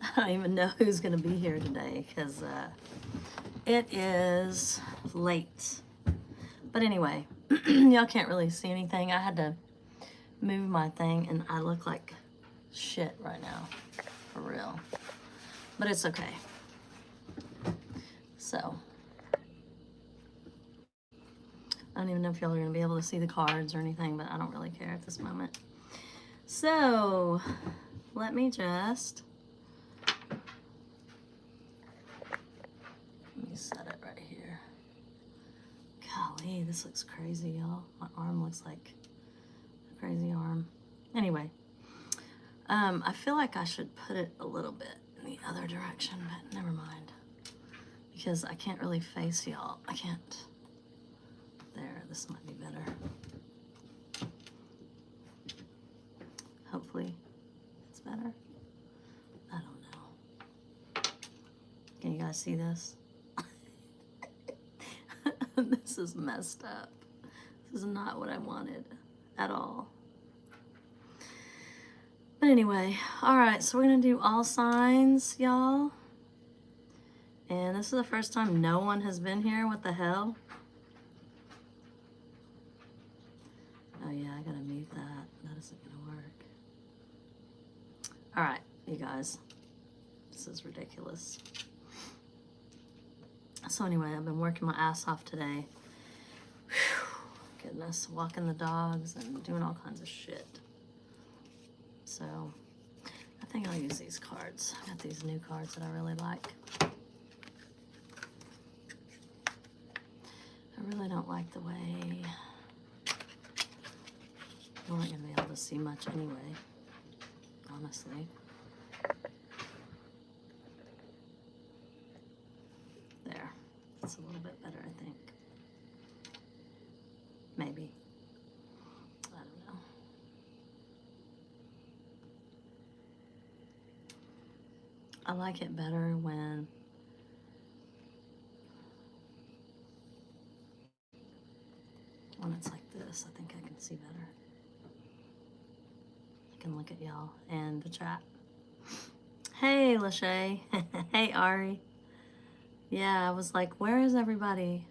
I don't even know who's going to be here today because it is late. But anyway, y'all can't really see anything. I had to move my thing and I look like shit right now, for real. But it's okay. So, I don't even know if y'all are going to be able to see the cards or anything, but I don't really care at this moment. So, let me just... Let me set it right here. Golly, this looks crazy, y'all. My arm looks like a crazy arm. Anyway, I feel like I should put it a little bit in the other direction, but never mind. Because I can't really face y'all. I can't. There, this might be better. Hopefully it's better. I don't know. Can you guys see this? This is messed up. This is not what I wanted at all. But anyway, all right, so we're gonna do all signs, y'all. And this is the first time no one has been here. What the hell? Oh yeah, I gotta mute that. That isn't gonna work. All right, you guys, this is ridiculous. So anyway, I've been working my ass off today. Whew, goodness, walking the dogs and doing all kinds of shit. So I think I'll use these cards. I got these new cards that I really like. I really don't like the way... I'm not going to be able to see much anyway, honestly. There. That's a little bit better, I think. Maybe. I don't know. I like it better when it's like this. I think I can see better. I can look at y'all and the chat. Hey, Lachey. Hey, Ari. Yeah, I was like, where is everybody?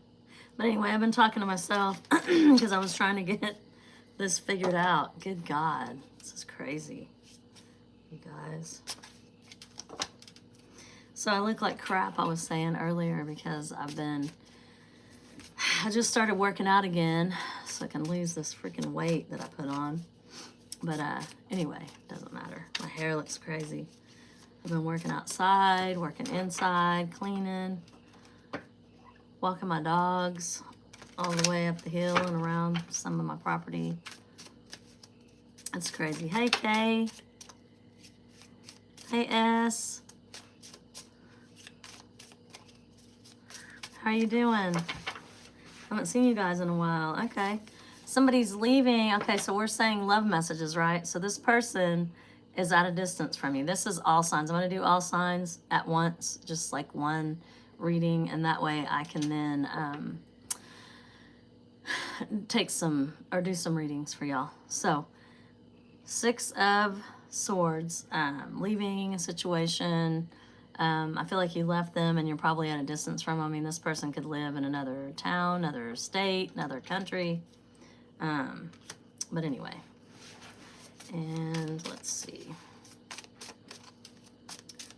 But anyway, I've been talking to myself because I was trying to get this figured out. Good God, this is crazy, you guys. So I look like crap, I was saying earlier, because I just started working out again so I can lose this freaking weight that I put on. But anyway, doesn't matter. My hair looks crazy. I've been working outside, working inside, cleaning, walking my dogs all the way up the hill and around some of my property. That's crazy. Hey, Kay. Hey, S. How you doing? Haven't seen you guys in a while. Okay. Somebody's leaving. Okay, so we're saying love messages, right? So this person is at a distance from you. This is all signs. I'm going to do all signs at once, just like one reading, and that way I can then take some, or do some readings for y'all. So, Six of Swords, leaving a situation. I feel like you left them and you're probably at a distance from them. I mean, this person could live in another town, another state, another country. But anyway, and let's see.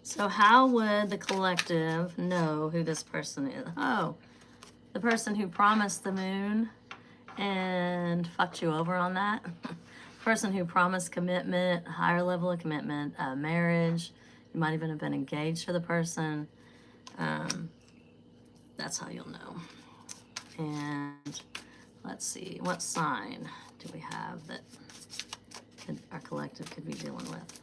So how would the collective know who this person is? Oh, the person who promised the moon and fucked you over on that. Person who promised commitment, a higher level of commitment, marriage. You might even have been engaged to the person. That's how you'll know. And let's see, what sign do we have that our collective could be dealing with?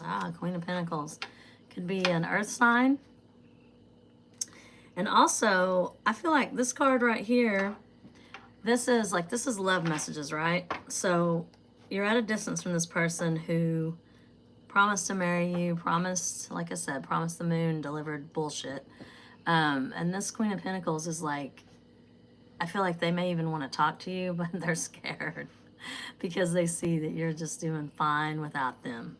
Ah, Queen of Pentacles. Could be an earth sign. And also, I feel like this card right here, this is love messages, right? So you're at a distance from this person who promised to marry you, promised, like I said, promised the moon, delivered bullshit. And this Queen of Pentacles is like, I feel like they may even want to talk to you, but they're scared. because they see that you're just doing fine without them.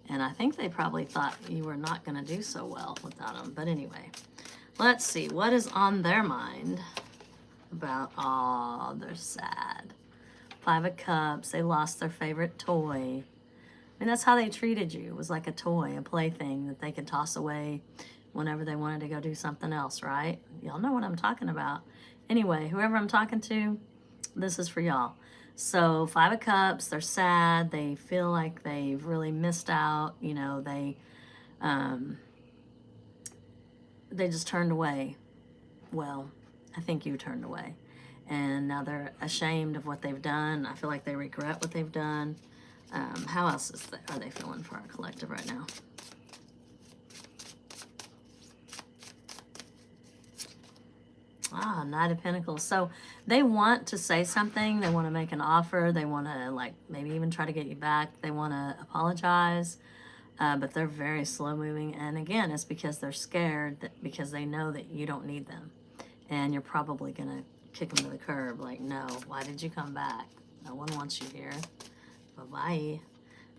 And I think they probably thought you were not going to do so well without them. But anyway, let's see. What is on their mind about, oh, they're sad. 5 of Cups. They lost their favorite toy. I mean, that's how they treated you. It was like a toy, a plaything that they could toss away whenever they wanted to go do something else, right? Y'all know what I'm talking about. Anyway, whoever I'm talking to, this is for y'all. So 5 of Cups, they're sad. They feel like they've really missed out. You know, they just turned away. Well, I think you turned away. And now they're ashamed of what they've done. I feel like they regret what they've done. How else are they feeling for our collective right now? Ah, Knight of Pentacles. So they want to say something. They want to make an offer. They want to, like, maybe even try to get you back. They want to apologize. But they're very slow moving. And again, it's because they're scared, because they know that you don't need them. And you're probably going to kick them to the curb. Like, no, why did you come back? No one wants you here. Bye-bye.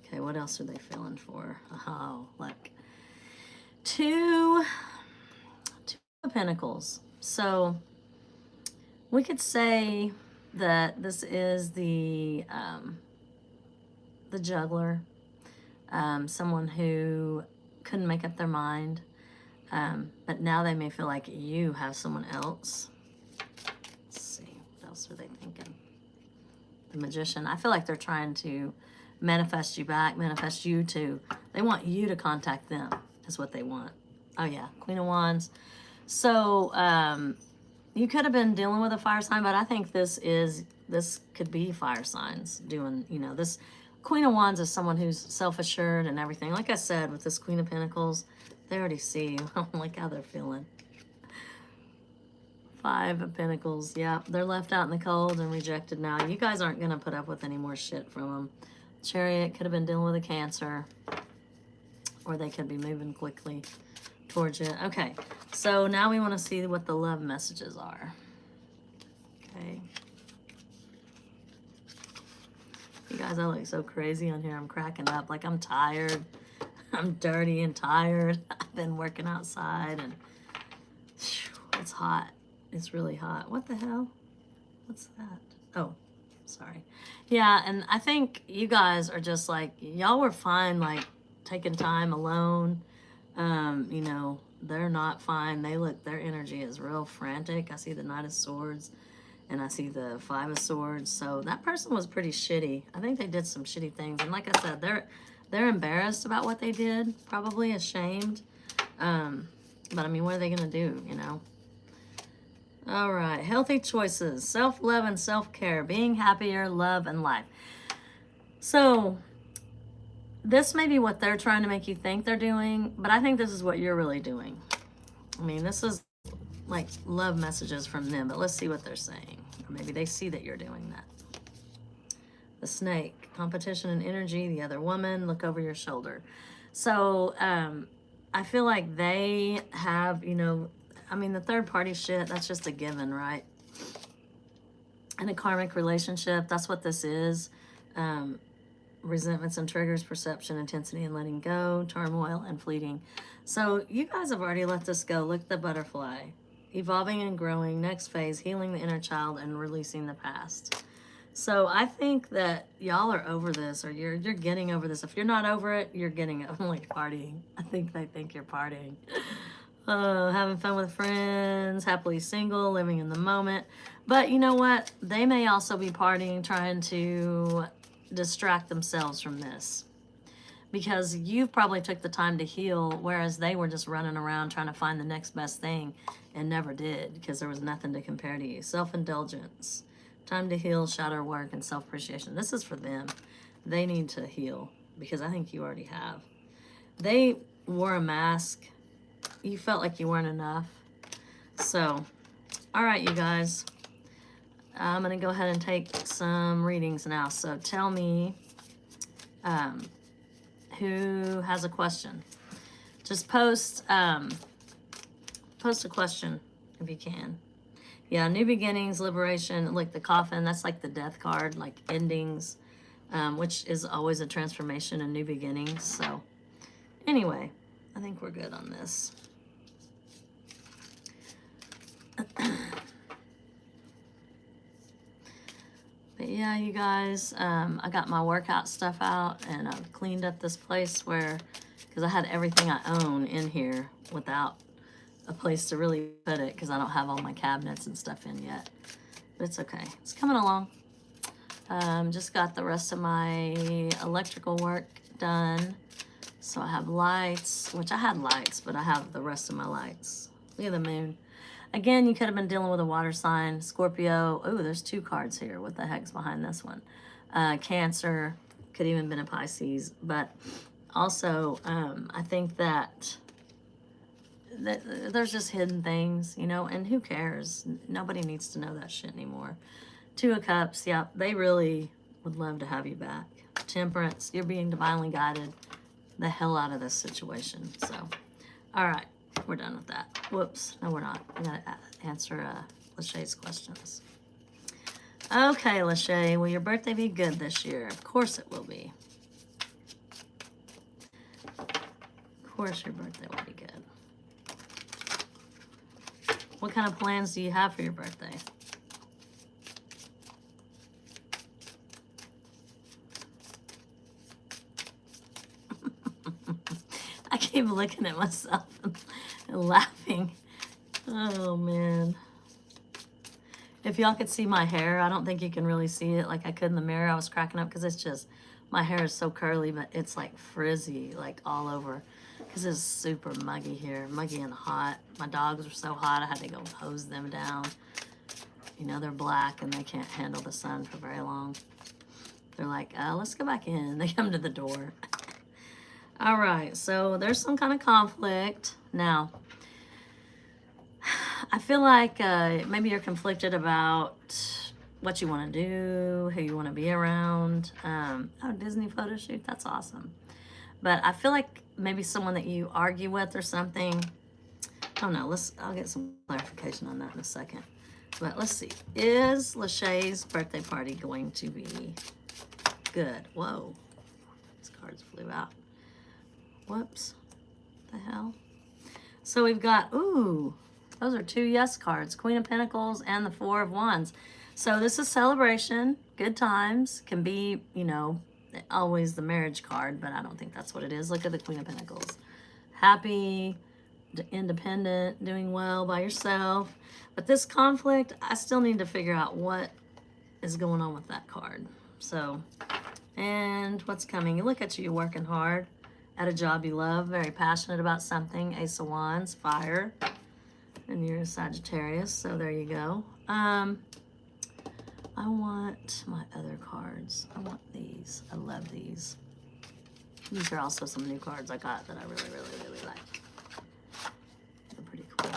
Okay, what else are they feeling for? Oh, look. 2 of Pentacles. So we could say that this is the juggler, someone who couldn't make up their mind, but now they may feel like you have someone else. Let's see, what else are they thinking? The Magician. I feel like they're trying to manifest you back, manifest you to, they want you to contact them, is what they want. Oh yeah, Queen of Wands. So you could have been dealing with a fire sign, but I think this could be fire signs doing, you know, this Queen of Wands is someone who's self-assured and everything. Like I said, with this Queen of Pentacles, they already see you. I don't like how they're feeling. 5 of Pentacles. Yeah, they're left out in the cold and rejected now. You guys aren't going to put up with any more shit from them. Chariot could have been dealing with a Cancer, or they could be moving quickly towards you. Okay, so now we want to see what the love messages are. Okay. You guys, I look so crazy on here. I'm cracking up. Like, I'm tired. I'm dirty and tired. I've been working outside and it's hot. It's really hot. What the hell? What's that? Oh, sorry. Yeah, and I think you guys are just like, y'all were fine, like, taking time alone. You know, they're not fine. Their energy is real frantic. I see the Knight of Swords and I see the 5 of Swords. So that person was pretty shitty. I think they did some shitty things. And like I said, they're embarrassed about what they did, probably ashamed. But I mean, what are they going to do, you know? All right, healthy choices, self-love and self-care, being happier, love, and life. So this may be what they're trying to make you think they're doing, but I think this is what you're really doing. I mean, this is like love messages from them, but let's see what they're saying. Or maybe they see that you're doing that. The Snake, competition and energy, the other woman, look over your shoulder. So I feel like they have, you know, I mean, the third party shit, that's just a given, right? In a karmic relationship, that's what this is. Resentments and triggers, perception, intensity, and letting go, turmoil, and fleeting. So you guys have already let this go. Look at the butterfly. Evolving and growing, next phase, healing the inner child and releasing the past. So I think that y'all are over this, or you're getting over this. If you're not over it, you're getting, I'm like partying. I think they think you're partying. Having fun with friends, happily single, living in the moment. But you know what? They may also be partying, trying to distract themselves from this. Because you probably took the time to heal, whereas they were just running around trying to find the next best thing and never did, because there was nothing to compare to you. Self-indulgence. Time to heal, shadow work, and self-appreciation. This is for them. They need to heal, because I think you already have. They wore a mask. You felt like you weren't enough. So, all right, you guys. I'm going to go ahead and take some readings now. So tell me who has a question. Just post a question if you can. Yeah, new beginnings, liberation, like the coffin, that's like the death card, like endings, which is always a transformation and new beginnings. So anyway, I think we're good on this. But yeah, you guys, I got my workout stuff out and I've cleaned up this place where, because I had everything I own in here without a place to really put it because I don't have all my cabinets and stuff in yet. But it's okay. It's coming along. Just got the rest of my electrical work done. So I have lights, which I had lights, but I have the rest of my lights. Look at the moon. Again, you could have been dealing with a water sign. Scorpio. Oh, there's 2 cards here. What the heck's behind this one? Cancer. Could even been a Pisces. But also, I think that there's just hidden things, you know, and who cares? Nobody needs to know that shit anymore. 2 of Cups, yeah, they really would love to have you back. Temperance, you're being divinely guided the hell out of this situation. So, all right, we're done with that. Whoops, no, we're not. I gotta answer Lachey's questions. Okay, Lachey, will your birthday be good this year? Of course it will be. Of course your birthday will be good. What kind of plans do you have for your birthday? I keep looking at myself and laughing. Oh, man. If y'all could see my hair, I don't think you can really see it like I could in the mirror. I was cracking up because it's just, my hair is so curly, but it's like frizzy, like all over. Because it's super muggy here, muggy and hot. My dogs were so hot, I had to go hose them down. You know, they're black and they can't handle the sun for very long. They're like, let's go back in. They come to the door. All right, so there's some kind of conflict. Now, I feel like maybe you're conflicted about what you want to do, who you want to be around. Oh, Disney photo shoot, that's awesome. But I feel like maybe someone that you argue with or something. I don't know. I'll get some clarification on that in a second. But let's see. Is Lachey's birthday party going to be good? Whoa. These cards flew out. Whoops. What the hell? So we've got, ooh, those are 2 yes cards. Queen of Pentacles and the 4 of Wands. So this is celebration. Good times. Can be, you know, always the marriage card, but I don't think that's what it is. Look at the Queen of Pentacles. Happy, independent, doing well by yourself. But this conflict, I still need to figure out what is going on with that card. So, and what's coming? Look at you working hard at a job you love, very passionate about something. Ace of Wands, fire. And you're a Sagittarius, so there you go. I want my other cards. I want these. I love these. These are also some new cards I got that I really, really, really like. They're pretty cool.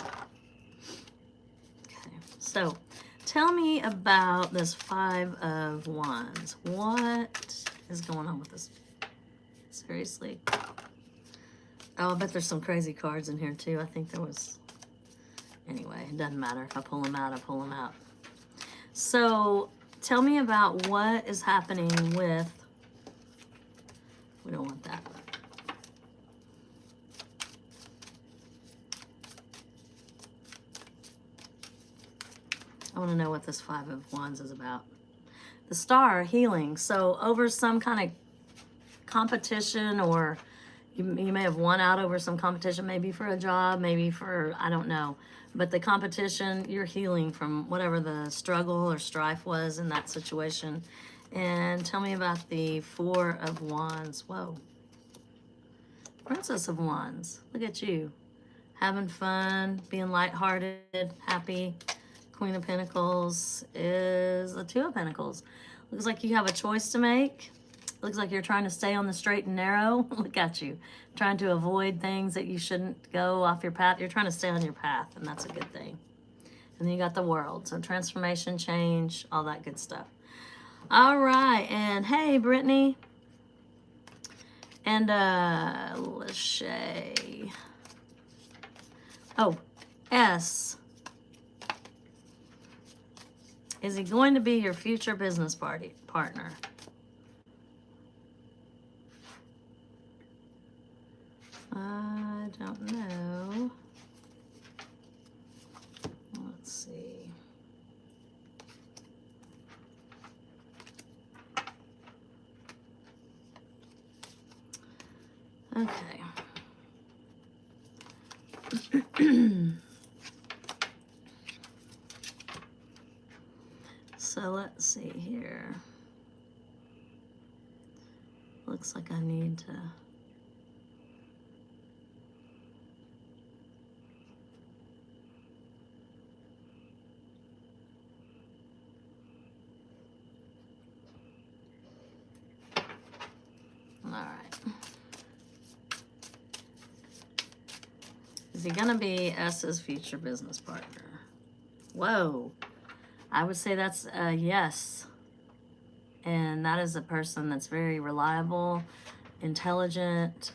Okay, so tell me about this 5 of Wands. What is going on with this? Seriously? Oh, I bet there's some crazy cards in here too. I think there was... Anyway, it doesn't matter. If I pull them out, I pull them out. So tell me about what is happening with... We don't want that. I want to know what this 5 of Wands is about. The Star, healing. So over some kind of competition, or you may have won out over some competition, maybe for a job, maybe for, I don't know. But the competition, you're healing from whatever the struggle or strife was in that situation. And tell me about the 4 of Wands. Whoa. Princess of Wands. Look at you. Having fun, being lighthearted, happy. Queen of Pentacles is the 2 of Pentacles. Looks like you have a choice to make. Looks like you're trying to stay on the straight and narrow. Look at you. Trying to avoid things that you shouldn't go off your path. You're trying to stay on your path, and that's a good thing. And then you got the World. So transformation, change, all that good stuff. All right. And hey, Brittany. And Lachey. Oh, S. Is he going to be your future business partner? I don't know. Let's see. Okay. So let's see here. Looks like I need to... All right. Is he gonna be S's future business partner? Whoa. I would say that's a yes. And that is a person that's very reliable, intelligent,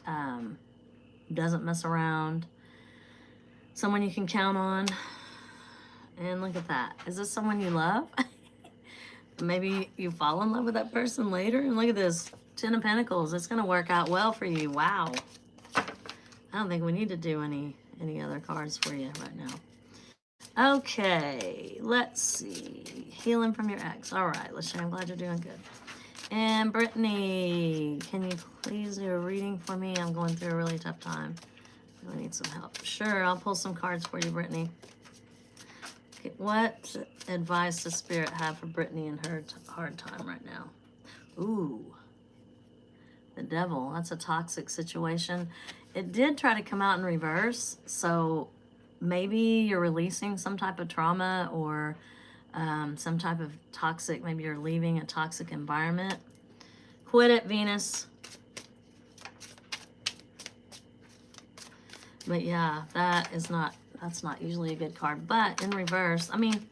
doesn't mess around, someone you can count on. And look at that. Is this someone you love? Maybe you fall in love with that person later. And look at this, 10 of Pentacles. It's going to work out well for you. Wow. I don't think we need to do any other cards for you right now. Okay, let's see. Healing from your ex. All right, Lachey, I'm glad you're doing good. And Brittany, can you please do a reading for me? I'm going through a really tough time. I need some help. Sure, I'll pull some cards for you, Brittany. Okay, what advice does Spirit have for Brittany in her hard time right now? Ooh, the Devil. That's a toxic situation. It did try to come out in reverse, so maybe you're releasing some type of trauma or some type of toxic, maybe you're leaving a toxic environment. Quit it, Venus. But yeah, that's not usually a good card. But in reverse, I mean,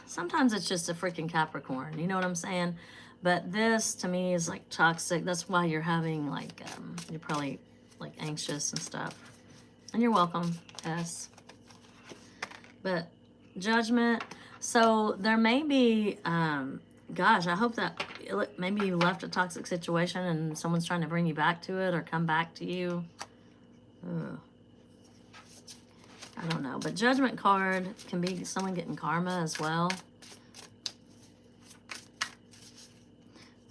sometimes it's just a freaking Capricorn. You know what I'm saying? But this, to me, is like toxic. That's why you're having like, you're probably like anxious and stuff. And you're welcome, S. But Judgment. So there may be, gosh, I hope that maybe you left a toxic situation and someone's trying to bring you back to it or come back to you. Ugh. I don't know. But Judgment card can be someone getting karma as well.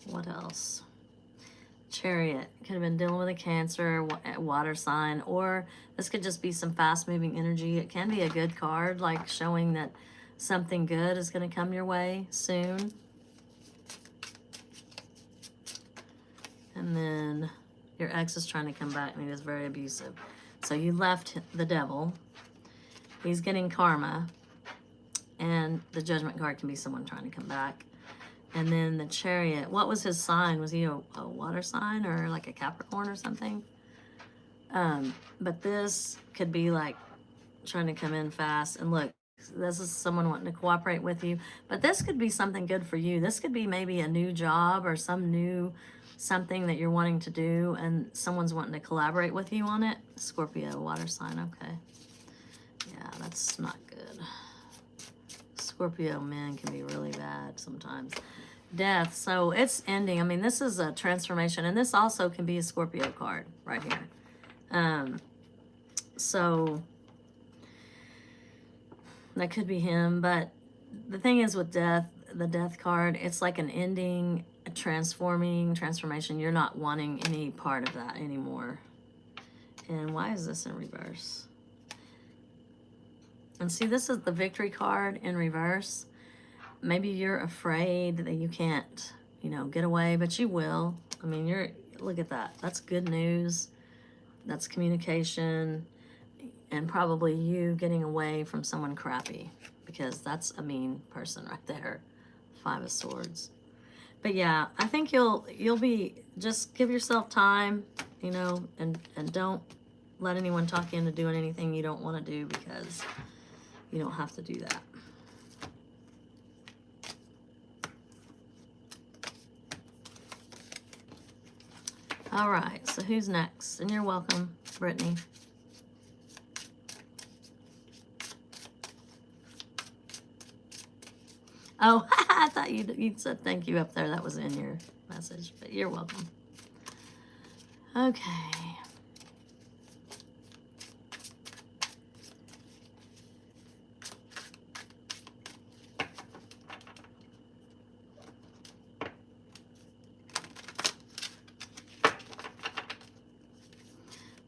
What else? Chariot. Could have been dealing with a Cancer, water sign, or this could just be some fast-moving energy. It can be a good card, like showing that something good is going to come your way soon. And then your ex is trying to come back and he was very abusive. So you left the Devil. He's getting karma. And the Judgment card can be someone trying to come back. And then the Chariot. What was his sign? Was he a water sign or like a Capricorn or something? But this could be like trying to come in fast. And look, this is someone wanting to cooperate with you. But this could be something good for you. This could be maybe a new job or something that you're wanting to do. And someone's wanting to collaborate with you on it. Scorpio, water sign. Okay. Yeah, that's not good. Scorpio men can be really bad sometimes. Death. So it's ending. I mean, this is a transformation. And this also can be a Scorpio card right here. So that could be him. But the thing is with death, the Death card, it's like an ending, a transformation. You're not wanting any part of that anymore. And why is this in reverse? And see, this is the Victory card in reverse. Maybe you're afraid that you can't, get away, but you will. I mean, look at that. That's good news. That's communication. And probably you getting away from someone crappy, because that's a mean person right there. 5 of Swords. But yeah, I think you'll be, just give yourself time, and don't let anyone talk you into doing anything you don't want to do, because you don't have to do that. All right, so who's next? And you're welcome, Brittany. Oh, I thought you said thank you up there. That was in your message, but you're welcome. Okay.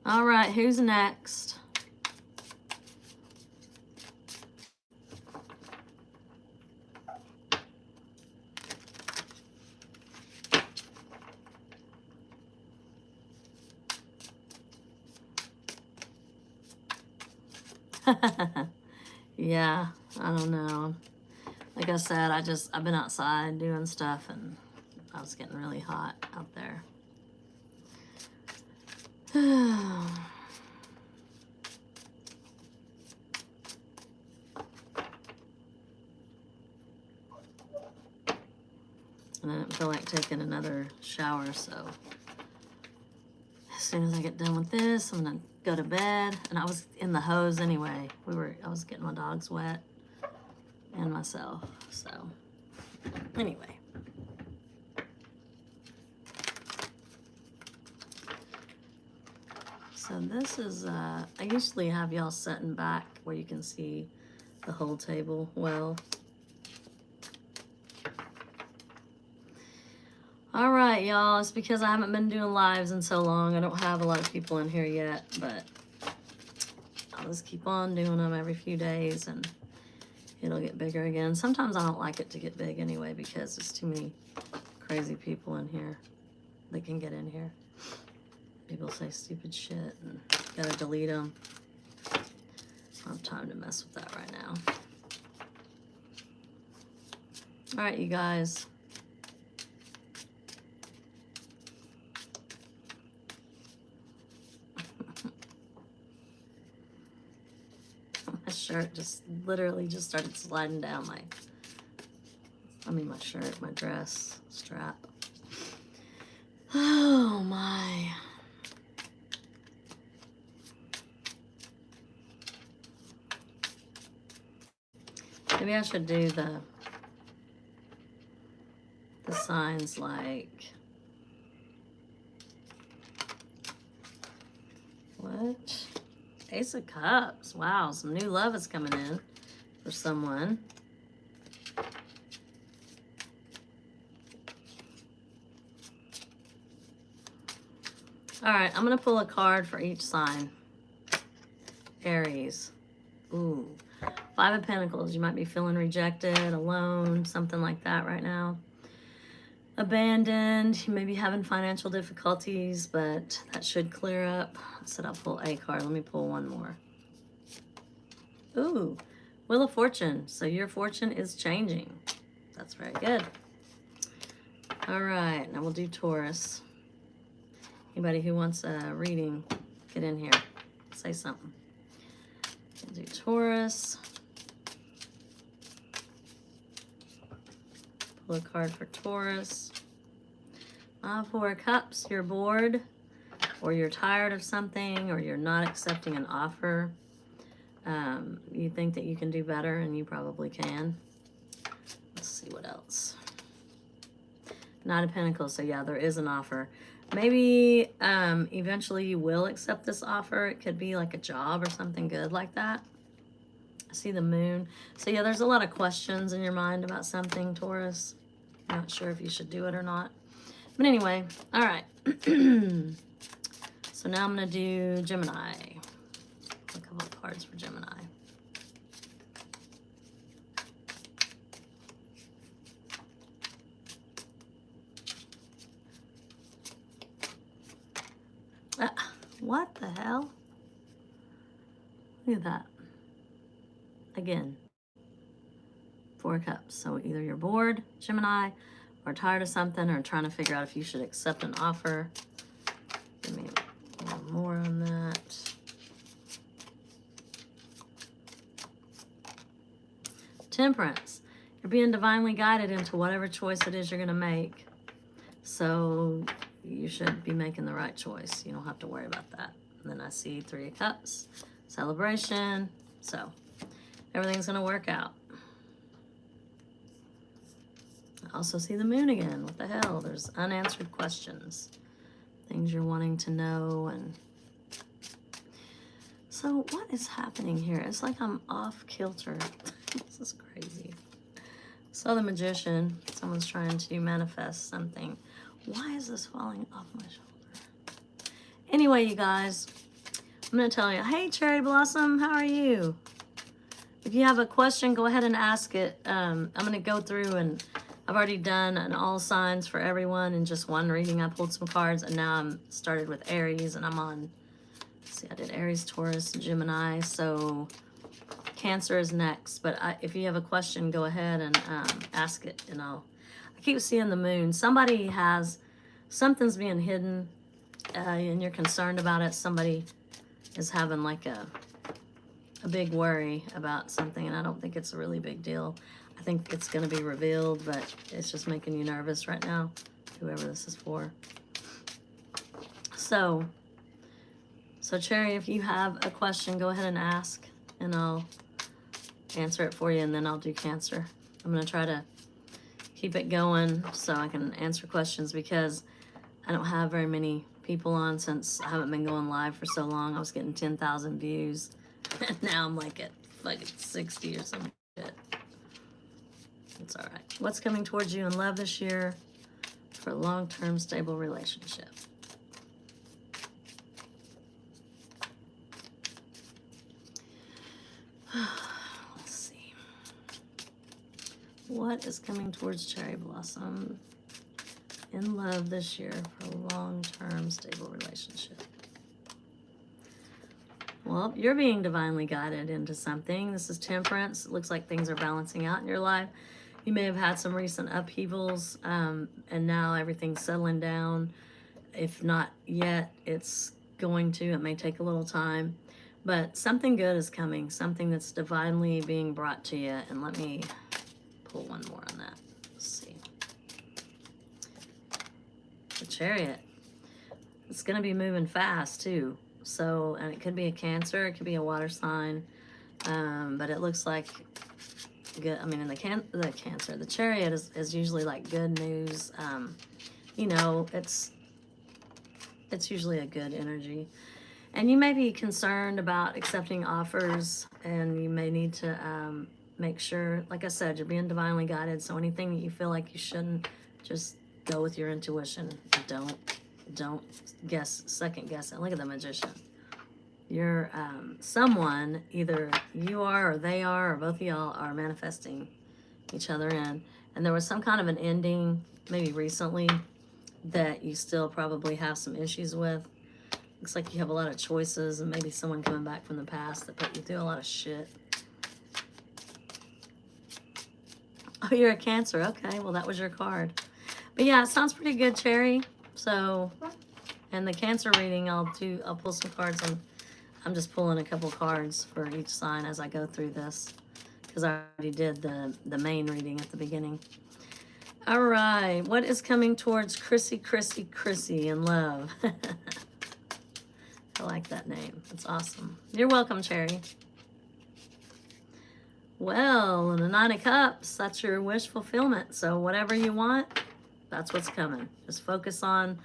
All right, who's next? Yeah, I don't know. Like I said, I've been outside doing stuff and I was getting really hot out there. And I didn't feel like taking another shower, so as soon as I get done with this, I'm gonna go to bed. And I was in the hose anyway. I was getting my dogs wet and myself. So anyway. So this is I usually have y'all sitting back where you can see the whole table well. All right, y'all, it's because I haven't been doing lives in so long. I don't have a lot of people in here yet, but I'll just keep on doing them every few days and it'll get bigger again. Sometimes I don't like it to get big anyway because there's too many crazy people in here that can get in here. People say stupid shit and gotta delete them. I don't have time to mess with that right now. All right, you guys. My shirt just literally just started sliding down my shirt, my dress strap. Oh my. Maybe I should do the signs like, what? Ace of Cups. Wow, some new love is coming in for someone. All right, I'm going to pull a card for each sign. Aries. Ooh. Five of Pentacles. You might be feeling rejected, alone, something like that right now. Abandoned. You may be having financial difficulties, but that should clear up. I said I'll pull a card. Let me pull one more. Ooh. Wheel of Fortune. So your fortune is changing. That's very good. All right. Now we'll do Taurus. Anybody who wants a reading, get in here. Say something. We'll do Taurus. Pull a card for Taurus. Four of Cups. You're bored, or you're tired of something, or you're not accepting an offer. You think that you can do better, and you probably can. Let's see what else. Knight of Pentacles. So yeah, there is an offer. Maybe eventually you will accept this offer. It could be like a job or something good like that. I see the Moon. So yeah, there's a lot of questions in your mind about something, Taurus. I'm not sure if you should do it or not. But anyway, all right. So now I'm going to do Gemini. A couple of cards for Gemini. What the hell? Look at that. Again. Four of Cups. So either you're bored, Gemini, or tired of something, or trying to figure out if you should accept an offer. Give me more on that. Temperance. You're being divinely guided into whatever choice it is you're going to make. So you should be making the right choice. You don't have to worry about that. And then I see Three of Cups. Celebration. So everything's going to work out. I also see the moon again. What the hell? There's unanswered questions. Things you're wanting to know. And so what is happening here? It's like I'm off kilter. This is crazy. So the Magician, someone's trying to manifest something. Why is this falling off my shoulder? Anyway, you guys, I'm going to tell you, hey, Cherry Blossom, how are you? If you have a question, go ahead and ask it. I'm going to go through, and I've already done an all signs for everyone in just one reading. I pulled some cards, and now I'm started with Aries, and I'm on, let's see, I did Aries, Taurus, Gemini, so Cancer is next. But if you have a question, go ahead and ask it, and I keep seeing the moon. Somebody has, something's being hidden, and you're concerned about it. Somebody is having like a big worry about something, and I don't think it's a really big deal. I think it's going to be revealed, but it's just making you nervous right now, whoever this is for. So Cherry, if you have a question, go ahead and ask, and I'll answer it for you, and then I'll do Cancer. I'm going to try to keep it going so I can answer questions, because I don't have very many people on since I haven't been going live for so long. I was getting 10,000 views, and now I'm like at fucking 60 or some shit. It's all right. What's coming towards you in love this year for a long-term stable relationship? Let's see. What is coming towards Cherry Blossom in love this year for a long-term stable relationship? Well, you're being divinely guided into something. This is Temperance. It looks like things are balancing out in your life. You may have had some recent upheavals, and now everything's settling down. If not yet, it's going to. It may take a little time, but something good is coming, something that's divinely being brought to you. And let me pull one more on that. Let's see. The Chariot. It's going to be moving fast too. So, and it could be a Cancer, it could be a water sign, but it looks like good. I mean, in the Cancer, the Chariot is usually like good news. You know, it's usually a good energy. And you may be concerned about accepting offers, and you may need to make sure, like I said, you're being divinely guided. So anything that you feel like you shouldn't, just go with your intuition. Don't second guess it. Look at the Magician. You're someone, either you are or they are or both of y'all are manifesting each other in. And there was some kind of an ending, maybe recently, that you still probably have some issues with. Looks like you have a lot of choices, and maybe someone coming back from the past that put you through a lot of shit. Oh, you're a Cancer. Okay, well, that was your card. But yeah, it sounds pretty good, Cherry. So, and the Cancer reading, I'll pull some cards, and I'm just pulling a couple cards for each sign as I go through this, because I already did the main reading at the beginning. All right, what is coming towards Chrissy in love? I like that name. That's awesome. You're welcome, Cherry. Well, in the 9 of Cups, that's your wish fulfillment. So whatever you want, that's what's coming. Just focus on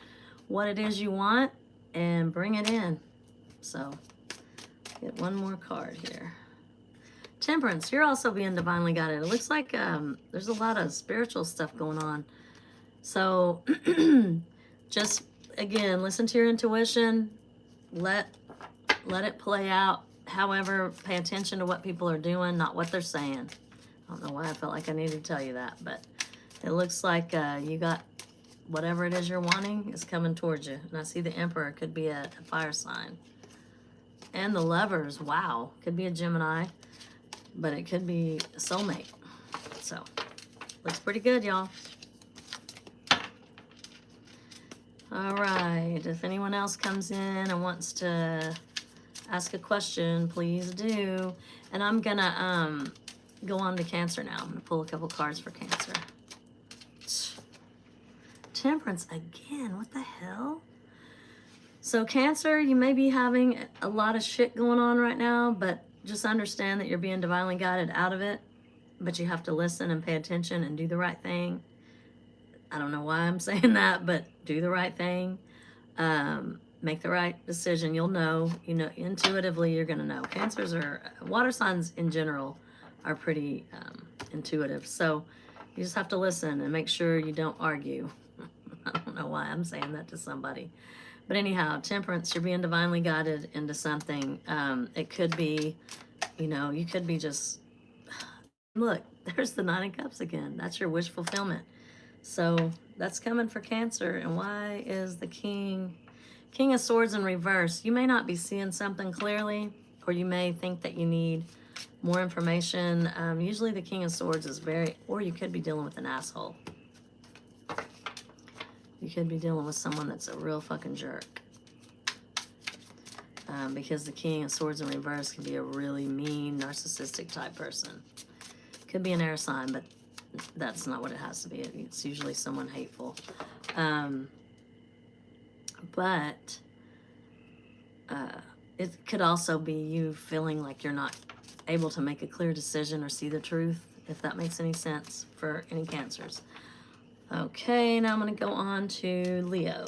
what it is you want and bring it in. So get one more card here. Temperance, you're also being divinely guided. It looks like there's a lot of spiritual stuff going on. So just, again, listen to your intuition. Let it play out. However, pay attention to what people are doing, not what they're saying. I don't know why I felt like I needed to tell you that, but it looks like you got whatever it is you're wanting is coming towards you. And I see the Emperor, could be a fire sign. And the Lovers, wow, could be a Gemini, but it could be a soulmate. So, looks pretty good, y'all. All right, if anyone else comes in and wants to ask a question, please do. And I'm gonna go on to Cancer now. I'm gonna pull a couple cards for Cancer. Temperance again, what the hell? So Cancer, you may be having a lot of shit going on right now, but just understand that you're being divinely guided out of it. But you have to listen and pay attention and do the right thing. I don't know why I'm saying that, but do the right thing. Make the right decision. You'll know, you know, intuitively you're going to know. Cancers are, water signs in general are pretty intuitive. So you just have to listen and make sure you don't argue. I don't know why I'm saying that to somebody. But anyhow, temperance, you're being divinely guided into something. It could be, you know, you could be just, look, there's the Nine of Cups again. That's your wish fulfillment. So that's coming for Cancer. And why is the King of Swords in reverse? You may not be seeing something clearly, or you may think that you need more information. Usually the King of Swords is very, or you could be dealing with an asshole. You could be dealing with someone that's a real fucking jerk. Because the King of Swords in reverse can be a really mean, narcissistic type person. Could be an air sign, but that's not what it has to be. It's usually someone hateful. But it could also be you feeling like you're not able to make a clear decision or see the truth, if that makes any sense for any Cancers. Okay, now I'm going to go on to Leo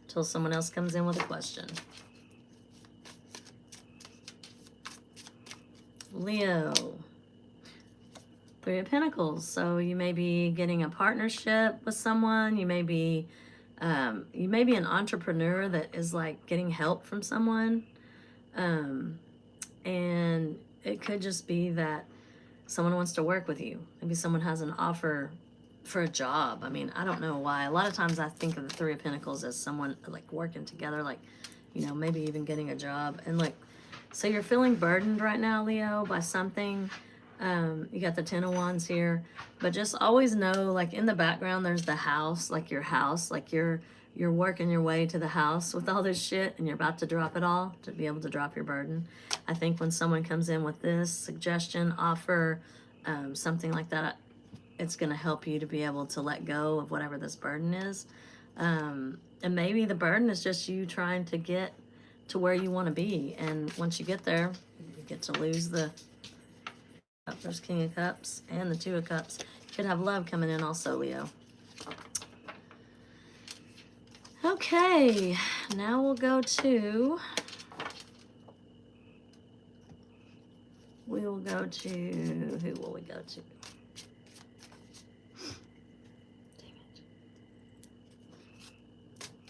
until someone else comes in with a question. Leo, Three of Pentacles. So you may be getting a partnership with someone. You may be an entrepreneur that is like getting help from someone. And it could just be that someone wants to work with you. Maybe someone has an offer for a job. I mean, I don't know why. A lot of times I think of the Three of Pentacles as someone like working together, like, you know, maybe even getting a job. And like, so you're feeling burdened right now, Leo, by something. You got the Ten of Wands here, but just always know, like in the background, there's the house, like your house, like you're working your way to the house with all this shit and you're about to drop it all to be able to drop your burden. I think when someone comes in with this suggestion, offer, something like that, it's going to help you to be able to let go of whatever this burden is. And maybe the burden is just you trying to get to where you want to be. And once you get there, you get to lose the... There's King of Cups and the Two of Cups. You could have love coming in also, Leo. Okay, now we'll go to... We will go to... Who will we go to? Dang it.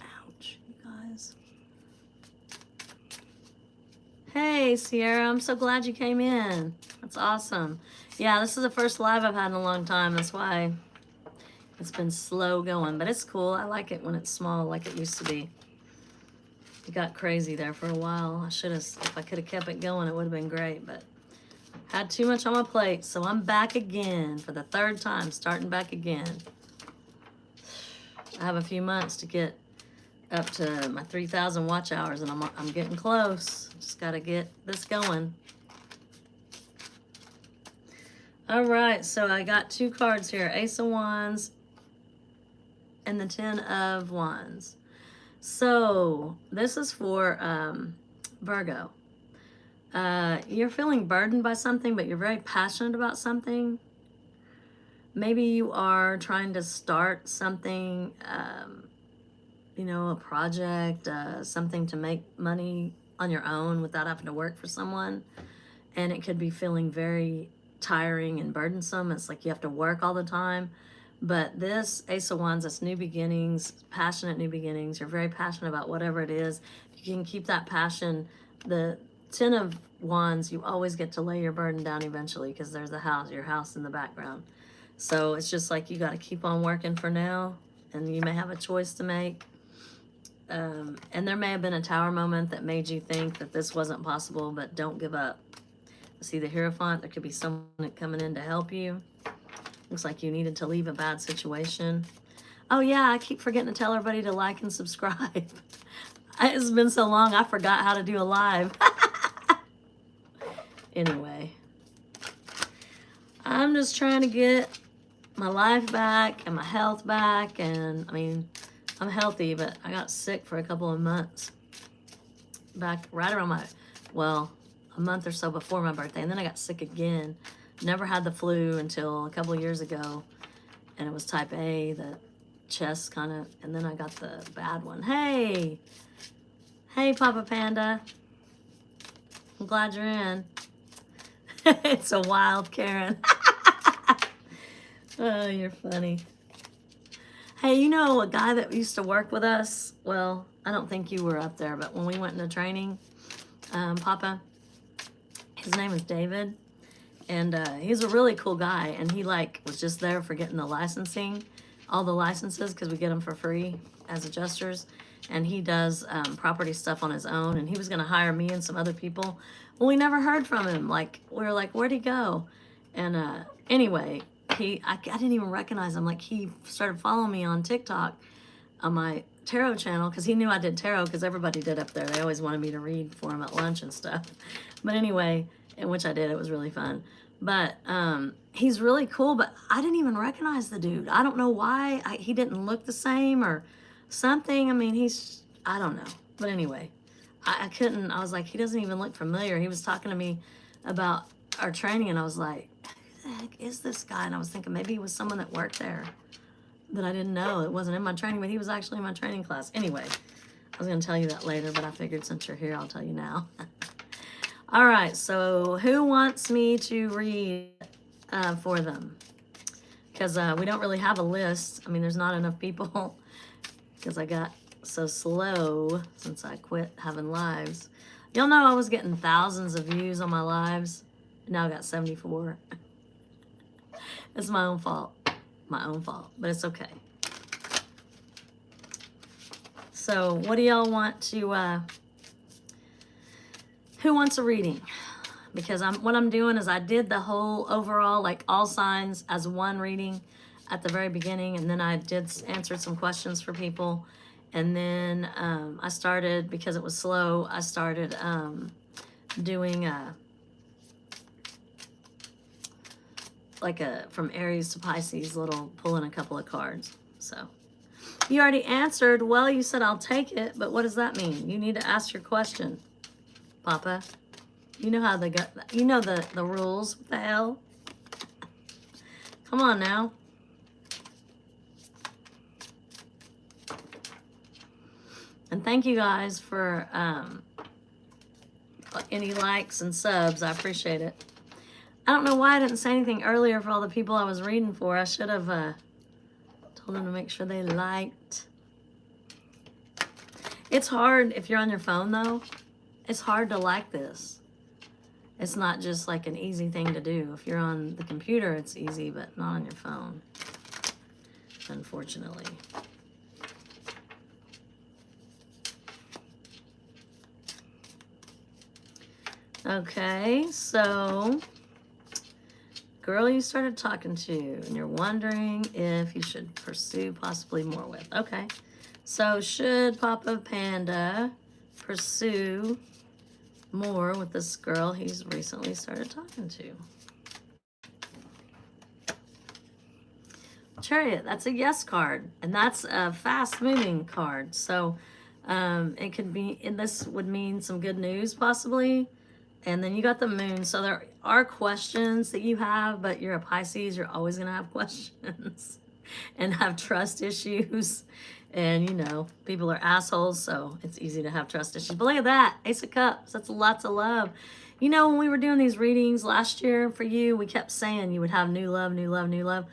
Ouch, you guys. Hey, Sierra, I'm so glad you came in. That's awesome. Yeah, this is the first live I've had in a long time. That's why it's been slow going, but it's cool. I like it when it's small like it used to be. It got crazy there for a while. I should have, if I could have kept it going, it would have been great, but had too much on my plate. So I'm back again for the third time, starting back again. I have a few months to get up to my 3,000 watch hours, and I'm getting close. Just got to get this going. All right, so I got two cards here, Ace of Wands and the Ten of Wands. So this is for Virgo. You're feeling burdened by something, but you're very passionate about something. Maybe you are trying to start something, you know, a project, something to make money on your own without having to work for someone. And it could be feeling very tiring and burdensome. It's like you have to work all the time. But this Ace of Wands, it's new beginnings, passionate new beginnings. You're very passionate about whatever it is. You can keep that passion. The Ten of Wands, you always get to lay your burden down eventually because there's a house, your house in the background. So it's just like you got to keep on working for now, and you may have a choice to make. And there may have been a tower moment that made you think that this wasn't possible, but don't give up. See the Hierophant, there could be someone coming in to help you. Looks like you needed to leave a bad situation. Oh yeah, I keep forgetting to tell everybody to like and subscribe. It's been so long, I forgot how to do a live. Anyway, I'm just trying to get my life back and my health back. And I mean, I'm healthy, but I got sick for a couple of months. Back right around my, well, a month or so before my birthday. And then I got sick again. Never had the flu until a couple of years ago. and it was type A, the chest kind of, and then I got the bad one. Hey, hey, Papa Panda. I'm glad you're in. It's a wild Karen. Oh, you're funny. Hey, you know a guy that used to work with us? Well, I don't think you were up there, but when we went into training, Papa, his name is David, and he's a really cool guy, and he like was just there for getting the licensing, all the licenses, because we get them for free as adjusters, and he does property stuff on his own, and he was going to hire me and some other people. Well, we never heard from him. Like, we were like, where'd he go? And anyway, I didn't even recognize him. Like, he started following me on TikTok on my tarot channel because he knew I did tarot, because everybody did up there. They always wanted me to read for him at lunch and stuff. But anyway, in which I did. It was really fun. But he's really cool, but I didn't even recognize the dude. I don't know why. He didn't look the same or something. I mean, I don't know. But anyway, I couldn't. I was like, he doesn't even look familiar. He was talking to me about our training, and I was like, who the heck is this guy? And I was thinking maybe he was someone that worked there that I didn't know. It wasn't in my training, but he was actually in my training class. Anyway, I was going to tell you that later, but I figured since you're here, I'll tell you now. All right, so who wants me to read for them? Because we don't really have a list. I mean, there's not enough people because I got so slow since I quit having lives. Y'all know I was getting thousands of views on my lives. Now I got 74. It's my own fault. My own fault, but it's okay. So what do y'all want to, who wants a reading? Because what I'm doing is I did the whole overall, like all signs as one reading at the very beginning, and then I answered some questions for people, and then I started, because it was slow, I started doing like from Aries to Pisces, pulling a couple of cards. So you already answered. Well, you said I'll take it, but what does that mean? You need to ask your question, Papa. You know how you know the rules. What the hell? Come on now. And thank you guys for any likes and subs. I appreciate it. I don't know why I didn't say anything earlier for all the people I was reading for. I should have told them to make sure they liked. It's hard if you're on your phone, though. It's hard to like this. It's not just like an easy thing to do. If you're on the computer, it's easy, but not on your phone, unfortunately. Okay, so girl you started talking to, and you're wondering if you should pursue possibly more with. Okay, so should Papa Panda pursue more with this girl he's recently started talking to? Chariot, that's a yes card, and that's a fast moving card. So it could be, and this would mean some good news possibly. And then you got the moon. So there are questions that you have, but you're a Pisces, you're always going to have questions and have trust issues. And, you know, people are assholes, so it's easy to have trust issues. But look at that, Ace of Cups. That's lots of love. You know, when we were doing these readings last year for you, we kept saying you would have new love, new love, new love.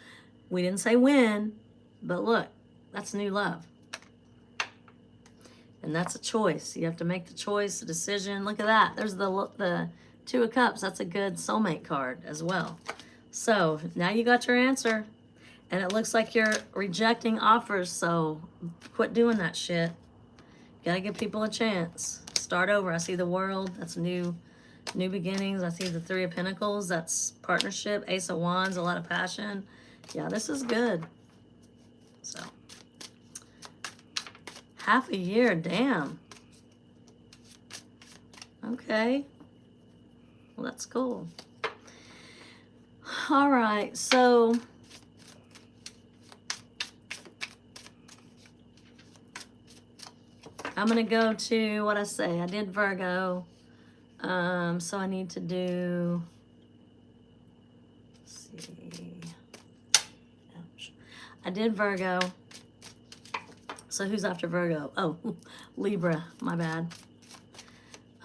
We didn't say when, but look, that's new love. And that's a choice. You have to make the choice, the decision. Look at that. There's the Two of Cups. That's a good soulmate card as well. So now you got your answer. And it looks like you're rejecting offers. So quit doing that shit. You got to give people a chance. Start over. I see the World. That's new beginnings. I see the Three of Pentacles. That's partnership. Ace of Wands. A lot of passion. Yeah, this is good. So. Half a year, damn. Okay. Well, that's cool. All right, so I'm gonna go to what I say. I did Virgo. So I need to do, let's see. Ouch. I did Virgo. So who's after Virgo? Oh, Libra, my bad.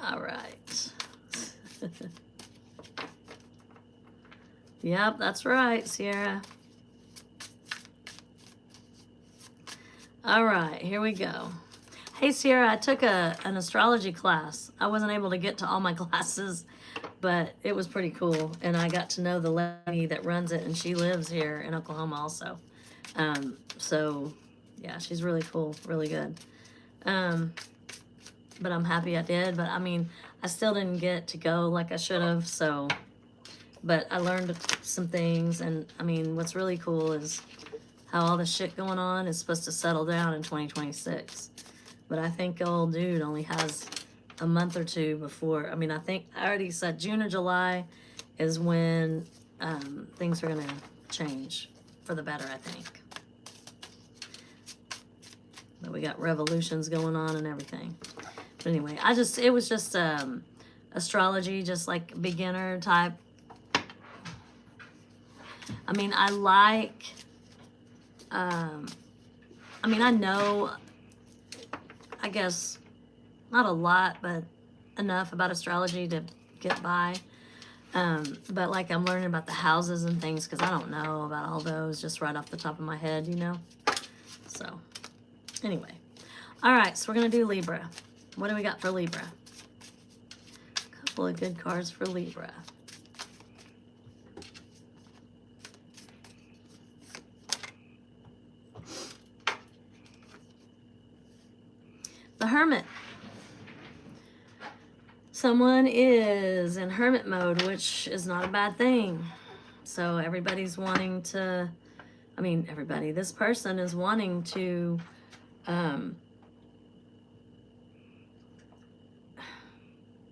All right. Yep, that's right, Sierra. All right, here we go. Hey, Sierra, I took an astrology class. I wasn't able to get to all my classes, but it was pretty cool. And I got to know the lady that runs it, and she lives here in Oklahoma also. So, yeah, she's really cool, really good. But I'm happy I did. But, I mean, I still didn't get to go like I should have, so... But I learned some things, and, I mean, what's really cool is how all the shit going on is supposed to settle down in 2026. But I think old dude only has a month or two before. I mean, I think I already said June or July is when things are going to change for the better, I think. But we got revolutions going on and everything. But anyway, it was just astrology, just like beginner type. I mean, I know, I guess, not a lot, but enough about astrology to get by. But like I'm learning about the houses and things because I don't know about all those just right off the top of my head, you know? So, anyway. All right, so we're going to do Libra. What do we got for Libra? A couple of good cards for Libra. The Hermit. Someone is in hermit mode, which is not a bad thing. So everybody's wanting to, I mean, everybody, this person is wanting to,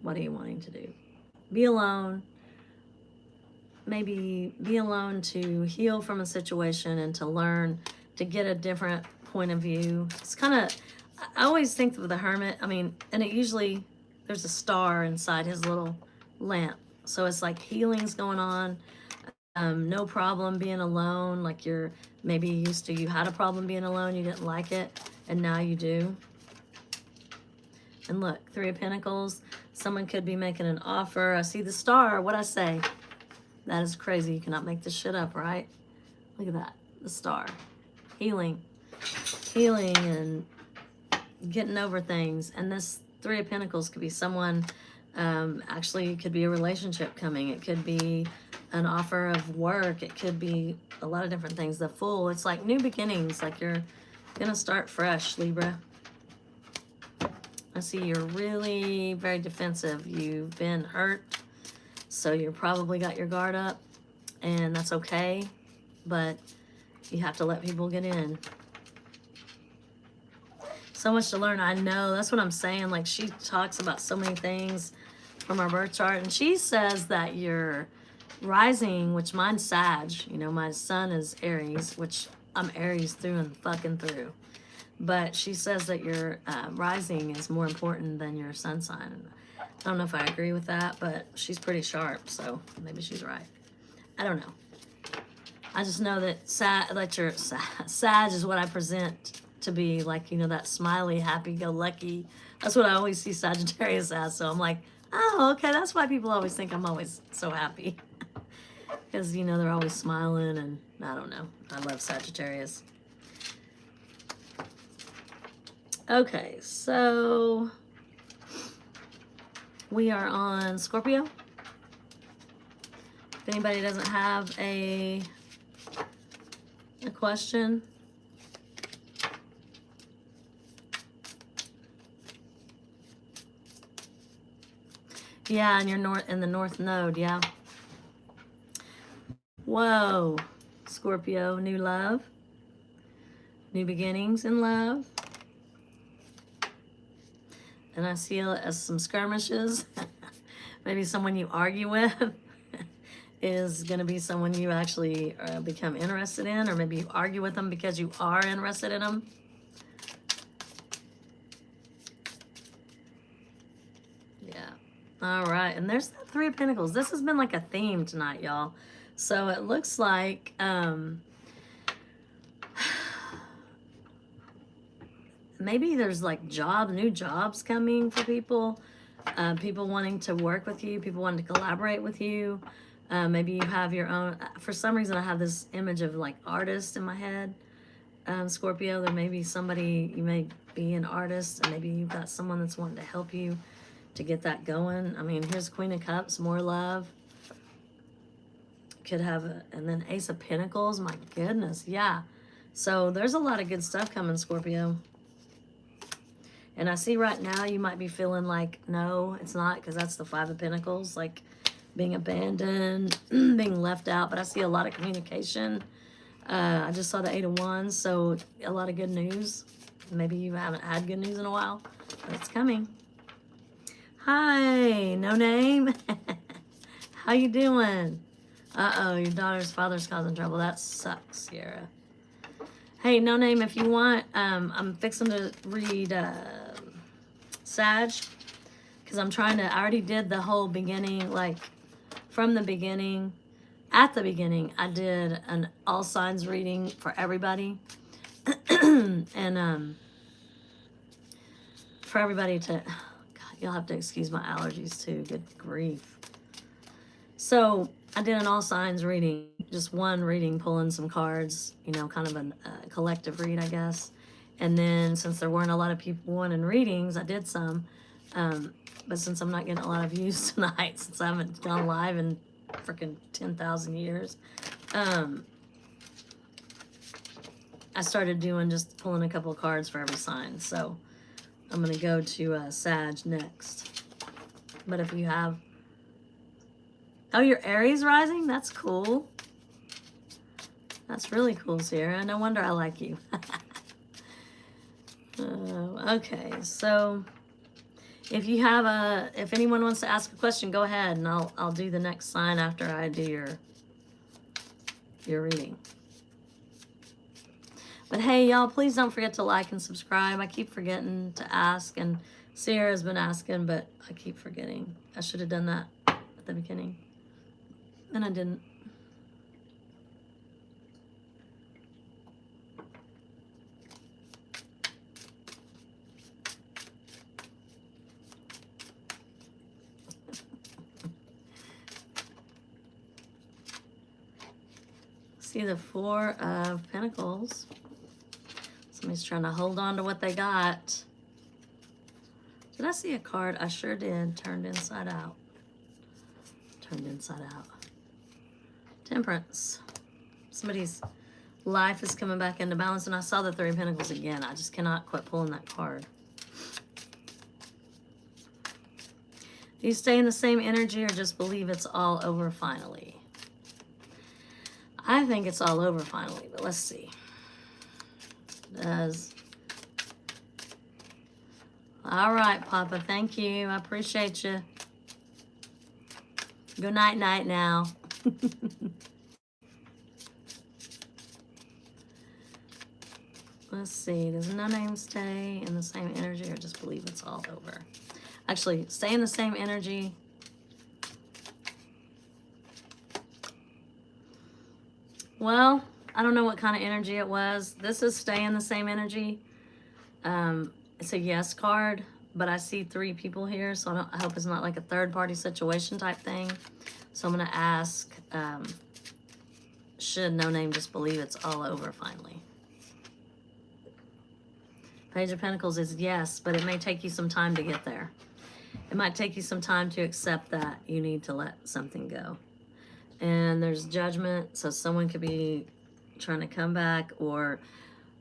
what are you wanting to do? Be alone. Maybe be alone to heal from a situation and to learn to get a different point of view. It's kind of, I always think of the Hermit, I mean, and it usually, there's a star inside his little lamp. So it's like healing's going on. No problem being alone. Like you're maybe used to, you had a problem being alone, you didn't like it, and now you do. And look, Three of Pentacles. Someone could be making an offer. I see the star. What'd I say? That is crazy. You cannot make this shit up, right? Look at that. The star. Healing. Healing and getting over things. And this Three of Pentacles could be someone, actually it could be a relationship coming. It could be an offer of work. It could be a lot of different things. The Fool, it's like new beginnings. Like you're gonna start fresh, Libra. I see you're really very defensive. You've been hurt, so you probably got your guard up, and that's okay, but you have to let people get in. So much to learn. I know, that's what I'm saying. Like, she talks about so many things from our birth chart, and she says that your rising, which mine's Sag, you know, my sun is Aries, which I'm Aries through and fucking through. But she says that your rising is more important than your sun sign. I don't know if I agree with that, but she's pretty sharp, so maybe she's right. I don't know. I just know that Sag is what I present to be, like, you know, that smiley, happy-go-lucky. That's what I always see Sagittarius as. So I'm like, oh, okay, that's why people always think I'm always so happy. Because, you know, they're always smiling, and I don't know. I love Sagittarius. Okay, so we are on Scorpio. If anybody doesn't have a question. Yeah, and you're in the North Node, yeah. Whoa, Scorpio, new love. New beginnings in love. And I see it as some skirmishes. Maybe someone you argue with is going to be someone you actually become interested in, or maybe you argue with them because you are interested in them. Yeah. All right. And there's that Three of Pentacles. This has been like a theme tonight, y'all. So it looks like maybe there's like new jobs coming for people. People wanting to work with you, people wanting to collaborate with you. Maybe you have your own, for some reason I have this image of like artist in my head. Scorpio, there may be somebody, you may be an artist, and maybe you've got someone that's wanting to help you to get that going. I mean, here's Queen of Cups, more love. Could have, and then Ace of Pentacles, my goodness, yeah. So there's a lot of good stuff coming, Scorpio. And I see right now you might be feeling like, no, it's not, because that's the Five of Pentacles, like being abandoned, being left out. But I see a lot of communication. I just saw the Eight of Wands, so a lot of good news. Maybe you haven't had good news in a while, but it's coming. Hi, no name. How you doing? Uh-oh, your daughter's father's causing trouble. That sucks, Sierra. Hey, no name, if you want, I'm fixing to read Sag, because I'm trying to, I already did the whole beginning, like from the beginning. At the beginning, I did an all signs reading for everybody. And for everybody to, God, you'll have to excuse my allergies too, good grief. So I did an all signs reading, just one reading, pulling some cards, you know, kind of a collective read, I guess. And then since there weren't a lot of people wanting readings, I did some. But since I'm not getting a lot of views tonight, since I haven't gone live in freaking 10,000 years, I started doing just pulling a couple of cards for every sign. So I'm going to go to Sag next. But if you have, oh, you're Aries rising? That's cool. That's really cool, Sierra. No wonder I like you. Okay, so if you have if anyone wants to ask a question, go ahead, and I'll do the next sign after I do your reading. But hey, y'all, please don't forget to like and subscribe. I keep forgetting to ask, and Sierra's been asking, but I keep forgetting. I should have done that at the beginning, and I didn't. See the Four of Pentacles. Somebody's trying to hold on to what they got. Did I see a card? I sure did. Turned inside out. Turned inside out. Temperance. Somebody's life is coming back into balance. And I saw the Three of Pentacles again. I just cannot quit pulling that card. Do you stay in the same energy or just believe it's all over finally? I think it's all over finally, but let's see. Does. All right, Papa, thank you. I appreciate you. Good night, night now. Let's see. Does no name stay in the same energy or just believe it's all over? Actually, stay in the same energy. Well, I don't know what kind of energy it was. This is stay in the same energy. It's a yes card, but I see three people here, so I hope it's not like a third-party situation type thing. So I'm going to ask, should no name just believe it's all over finally? Page of Pentacles is yes, but it may take you some time to get there. It might take you some time to accept that you need to let something go. And there's Judgment, so someone could be trying to come back, or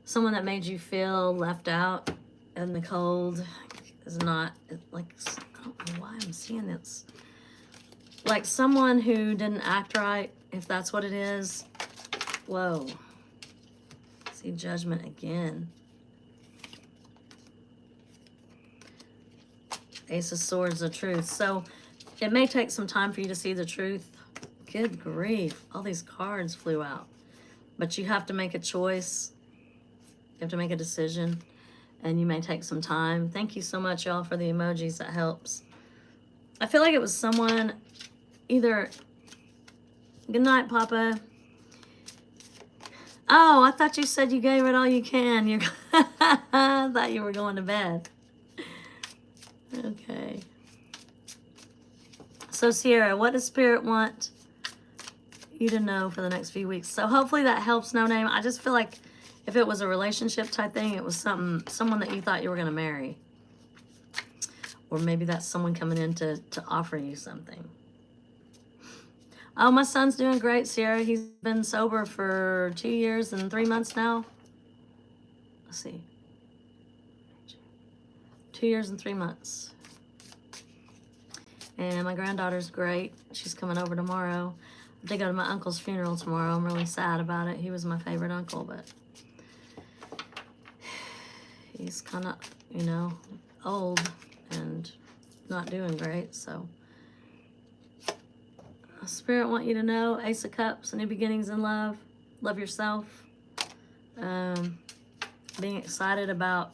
someone that made you feel left out in the cold is not, like, I don't know why I'm seeing this. Like someone who didn't act right, if that's what it is. Whoa. See Judgment again. Ace of Swords, the truth. So it may take some time for you to see the truth. Good grief. All these cards flew out. But you have to make a choice. You have to make a decision. And you may take some time. Thank you so much, y'all, for the emojis. That helps. I feel like it was someone either... Good night, Papa. Oh, I thought you said you gave it all you can. You I thought you were going to bed. Okay. So Sierra, what does Spirit want you to know for the next few weeks? So hopefully that helps, No Name. I just feel like if it was a relationship type thing, it was someone that you thought you were going to marry. Or maybe that's someone coming in to offer you something. Oh, my son's doing great, Sierra. He's been sober for 2 years and 3 months now. Let's see. 2 years and 3 months. And my granddaughter's great. She's coming over tomorrow. I have to go to my uncle's funeral tomorrow. I'm really sad about it. He was my favorite uncle, but he's kind of, you know, old and not doing great, so. Spirit want you to know, Ace of Cups, new beginnings in love. Love yourself. Being excited about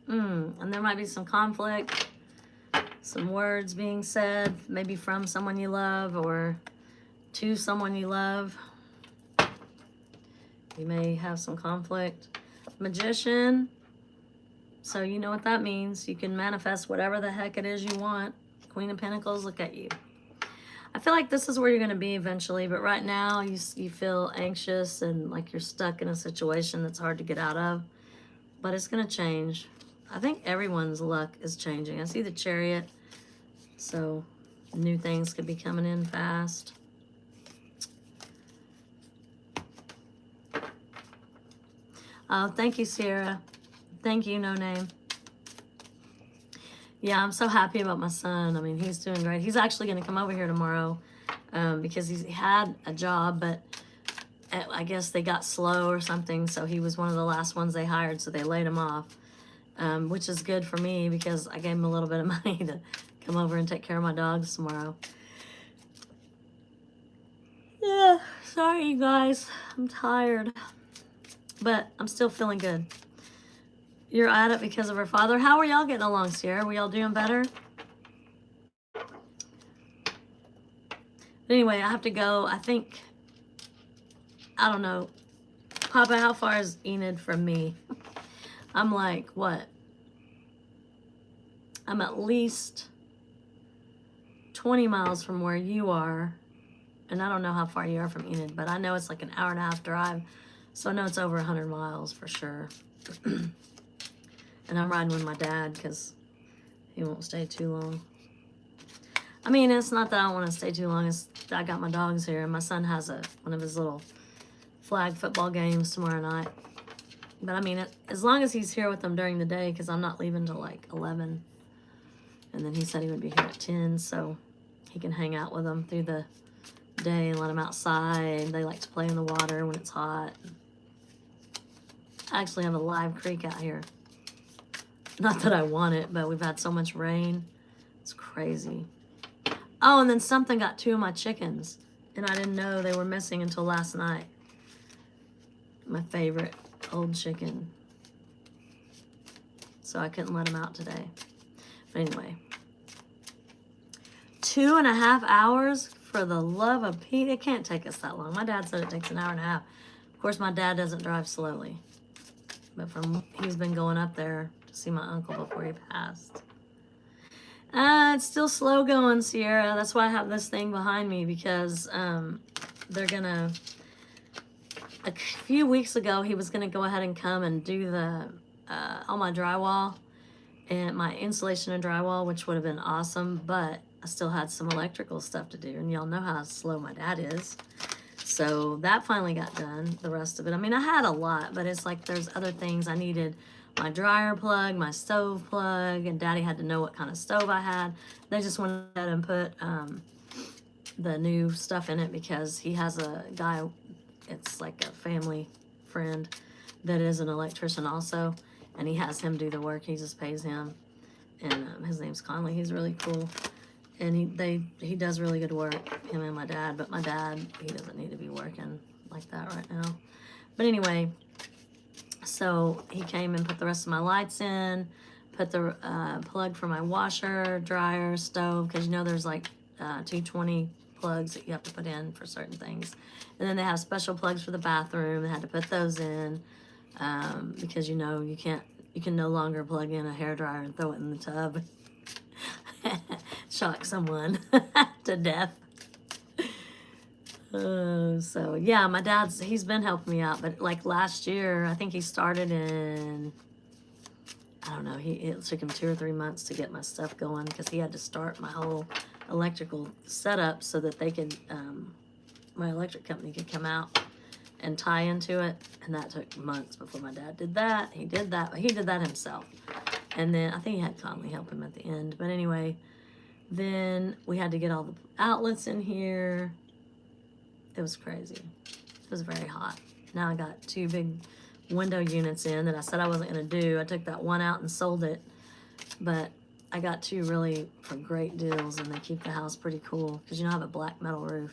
and there might be some conflict, some words being said, maybe from someone you love or to someone you love. You may have some conflict. Magician. So you know what that means. You can manifest whatever the heck it is you want. Queen of Pentacles, look at you. I feel like this is where you're going to be eventually, but right now you feel anxious and like you're stuck in a situation that's hard to get out of. But it's going to change. I think everyone's luck is changing. I see the Chariot. So new things could be coming in fast. Oh, thank you, Sierra. Thank you, No Name. Yeah, I'm so happy about my son. I mean, he's doing great. He's actually going to come over here tomorrow because he had a job, but I guess they got slow or something, so he was one of the last ones they hired, so they laid him off, which is good for me because I gave him a little bit of money to come over and take care of my dogs tomorrow. Yeah, sorry, you guys. I'm tired, but I'm still feeling good. You're at it because of her father. How are y'all getting along, Sierra? Are we all doing better? But anyway, I have to go. I think, I don't know. Papa, how far is Enid from me? I'm like, what? I'm at least 20 miles from where you are. And I don't know how far you are from Enid, but I know it's like an hour-and-a-half drive. So I know it's over 100 miles for sure. And I'm riding with my dad because he won't stay too long. I mean, it's not that I don't want to stay too long. It's I got my dogs here, and my son has one of his little flag football games tomorrow night. But I mean, as long as he's here with them during the day, because I'm not leaving till like 11. And then he said he would be here at 10, so he can hang out with them through the day and let them outside. They like to play in the water when it's hot. I actually have a live creek out here. Not that I want it, but we've had so much rain. It's crazy. Oh, and then something got 2 of my chickens, and I didn't know they were missing until last night. My favorite old chicken. So I couldn't let them out today. But anyway. 2.5 hours? For the love of Pete, it can't take us that long. My dad said it takes an hour and a half. Of course, my dad doesn't drive slowly. But he's been going up there to see my uncle before he passed. It's still slow going, Sierra. That's why I have this thing behind me, because they're gonna, a few weeks ago, he was gonna go ahead and come and do the all my drywall and my insulation and drywall, which would have been awesome, but I still had some electrical stuff to do, and y'all know how slow my dad is. So that finally got done, the rest of it. I mean, I had a lot, but it's like there's other things I needed. My dryer plug, my stove plug, and Daddy had to know what kind of stove I had. They just went ahead and put the new stuff in it because he has a guy, it's like a family friend that is an electrician also, and he has him do the work. He just pays him, and his name's Conley. He's really cool. And he does really good work, him and my dad. But my dad, he doesn't need to be working like that right now. But anyway, so he came and put the rest of my lights in, put the plug for my washer, dryer, stove, because you know there's like 220 plugs that you have to put in for certain things. And then they have special plugs for the bathroom. They had to put those in because, you know, you can no longer plug in a hairdryer and throw it in the tub. Shock someone to death. So yeah, my he's been helping me out, but like last year, I think he started in, I don't know, it took him 2 or 3 months to get my stuff going because he had to start my whole electrical setup so that they could, my electric company could come out and tie into it, and that took months before my dad did that. He did that, but he did that himself. And then I think he had Conley help him at the end. But anyway, then we had to get all the outlets in here. It was crazy. It was very hot. Now I got 2 big window units in that I said I wasn't going to do. I took that one out and sold it. But I got 2 really for great deals, and they keep the house pretty cool. Because, you know, I have a black metal roof.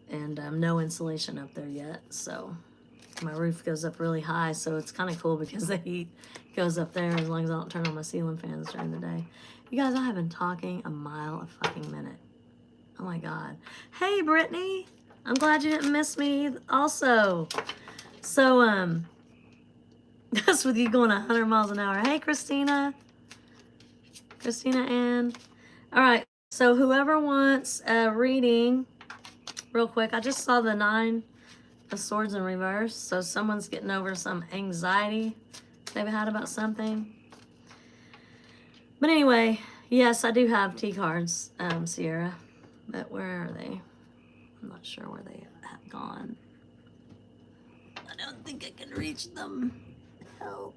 And no insulation up there yet. So my roof goes up really high. So it's kind of cool because the heat goes up there as long as I don't turn on my ceiling fans during the day. You guys, I have been talking a mile a fucking minute. Oh my God. Hey, Brittany. I'm glad you didn't miss me also. So, that's with you going 100 miles an hour. Hey, Christina. Christina Ann. All right. So whoever wants a reading, real quick, I just saw the 9 of Swords in reverse. So someone's getting over some anxiety they've had about something. But anyway, yes, I do have T cards, Sierra. But where are they? I'm not sure where they have gone. I don't think I can reach them. Help.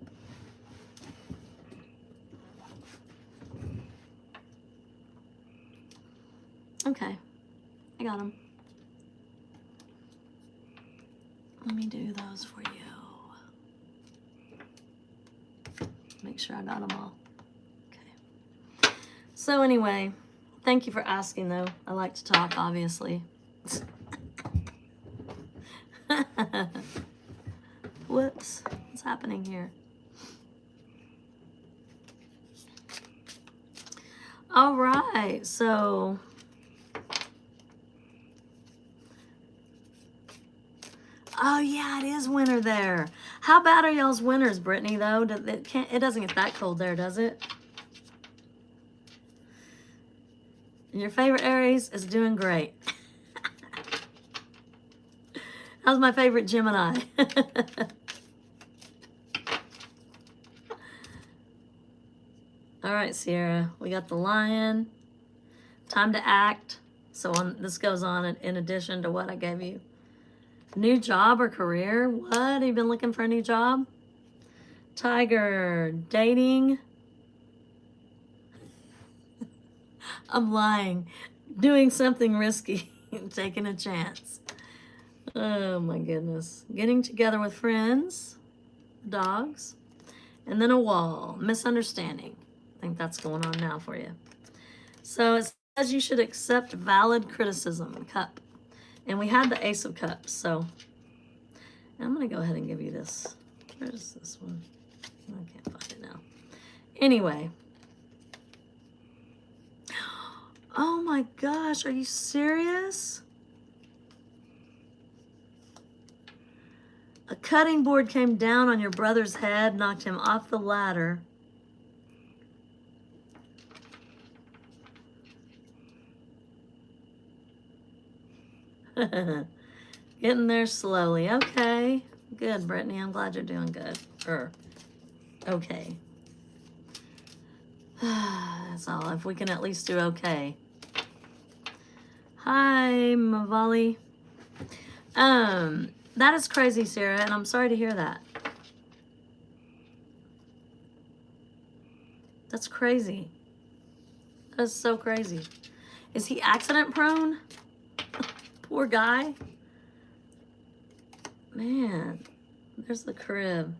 Okay, I got them. Let me do those for you. Make sure I got them all. Okay. So anyway, thank you for asking though. I like to talk, obviously. Whoops, what's happening here? All right, so oh yeah, it is winter there. How bad are y'all's winters, Brittany? Though it doesn't get that cold there, does it? And your favorite Aries is doing great. How's my favorite Gemini? All right, Sierra, we got the Lion. Time to act. So this goes on in addition to what I gave you. New job or career? What? Have you been looking for a new job? Tiger, dating. I'm lying. Doing something risky. Taking a chance. Oh my goodness. Getting together with friends. Dogs. And then a wall. Misunderstanding. I think that's going on now for you. So it says you should accept valid criticism. Cup. And we had the Ace of Cups. So I'm going to go ahead and give you this. Where's this one? I can't find it now. Anyway. Oh my gosh. Are you serious? A cutting board came down on your brother's head, knocked him off the ladder. Getting there slowly. Okay. Good, Brittany. I'm glad you're doing good. Okay. That's all. If we can at least do okay. Hi, Mavali. That is crazy, Sarah, and I'm sorry to hear that. That's crazy. That is so crazy. Is he accident prone? Poor guy. Man, there's the crib.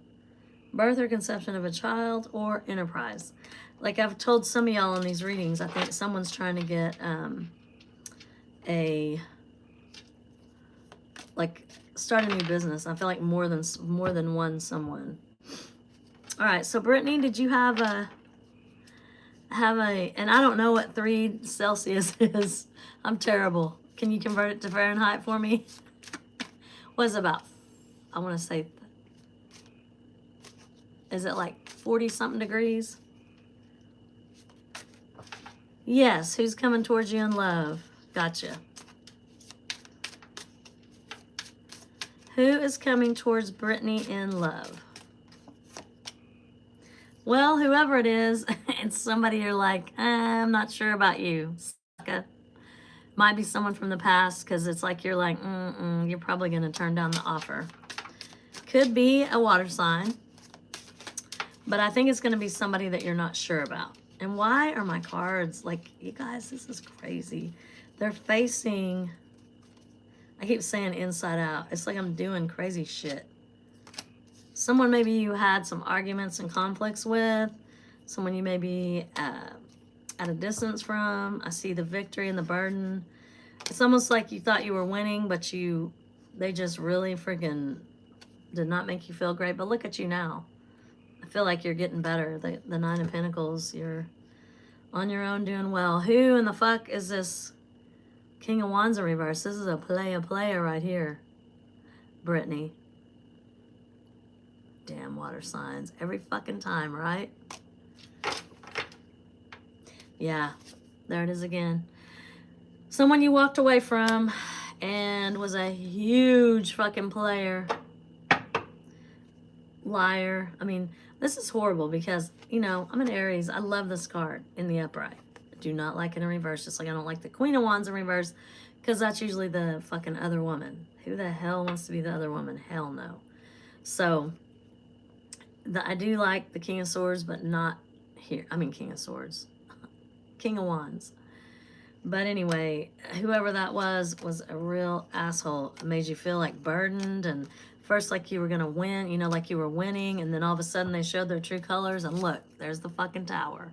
Birth or conception of a child or enterprise. Like I've told some of y'all in these readings, I think someone's trying to get start a new business. I feel like more than one someone. All right, so Brittany, did you have a have and I don't know what 3 Celsius is. I'm terrible. Can you convert it to Fahrenheit for me? What's about, I want to say, is it like 40 something degrees? Yes, who's coming towards you in love? Gotcha. Who is coming towards Brittany in love? Well, whoever it is, it's somebody you're like, I'm not sure about you, sucker. Might be someone from the past, because it's like you're like, you're probably going to turn down the offer. Could be a water sign, but I think it's going to be somebody that you're not sure about. And why are my cards, like, you guys, this is crazy. They're facing, I keep saying inside out. It's like I'm doing crazy shit. Someone maybe you had some arguments and conflicts with. Someone you may be at a distance from. I see the victory and the burden. It's almost like you thought you were winning, but they just really freaking did not make you feel great. But look at you now. I feel like you're getting better. The 9 of Pentacles, you're on your own doing well. Who in the fuck is this King of Wands in reverse? This is a player right here. Brittany. Damn water signs. Every fucking time, right? Yeah, there it is again. Someone you walked away from and was a huge fucking player. Liar. I mean, this is horrible because, you know, I'm an Aries. I love this card in the upright. I do not like it in reverse, just like I don't like the Queen of Wands in reverse, because that's usually the fucking other woman. Who the hell wants to be the other woman? Hell no. So, I do like the King of Swords, but not here. I mean, King of Swords. King of Wands. But anyway, whoever that was a real asshole. It made you feel like burdened, and first like you were going to win, you know, like you were winning, and then all of a sudden they showed their true colors, and look, there's the fucking tower.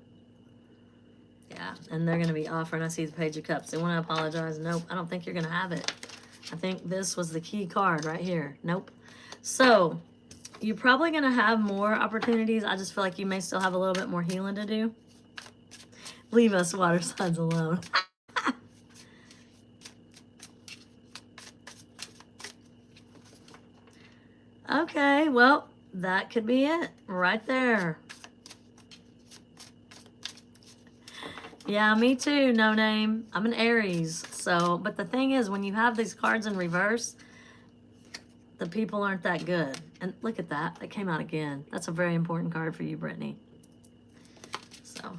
Yeah, and they're going to be offering, I see the Page of Cups. They want to apologize. Nope, I don't think you're going to have it. I think this was the key card right here. Nope. So, you're probably going to have more opportunities. I just feel like you may still have a little bit more healing to do. Leave us water signs alone. Okay, well, that could be it right there. Yeah, me too, no name. I'm an Aries. So, but the thing is, when you have these cards in reverse, the people aren't that good. And look at that. That came out again. That's a very important card for you, Brittany. So,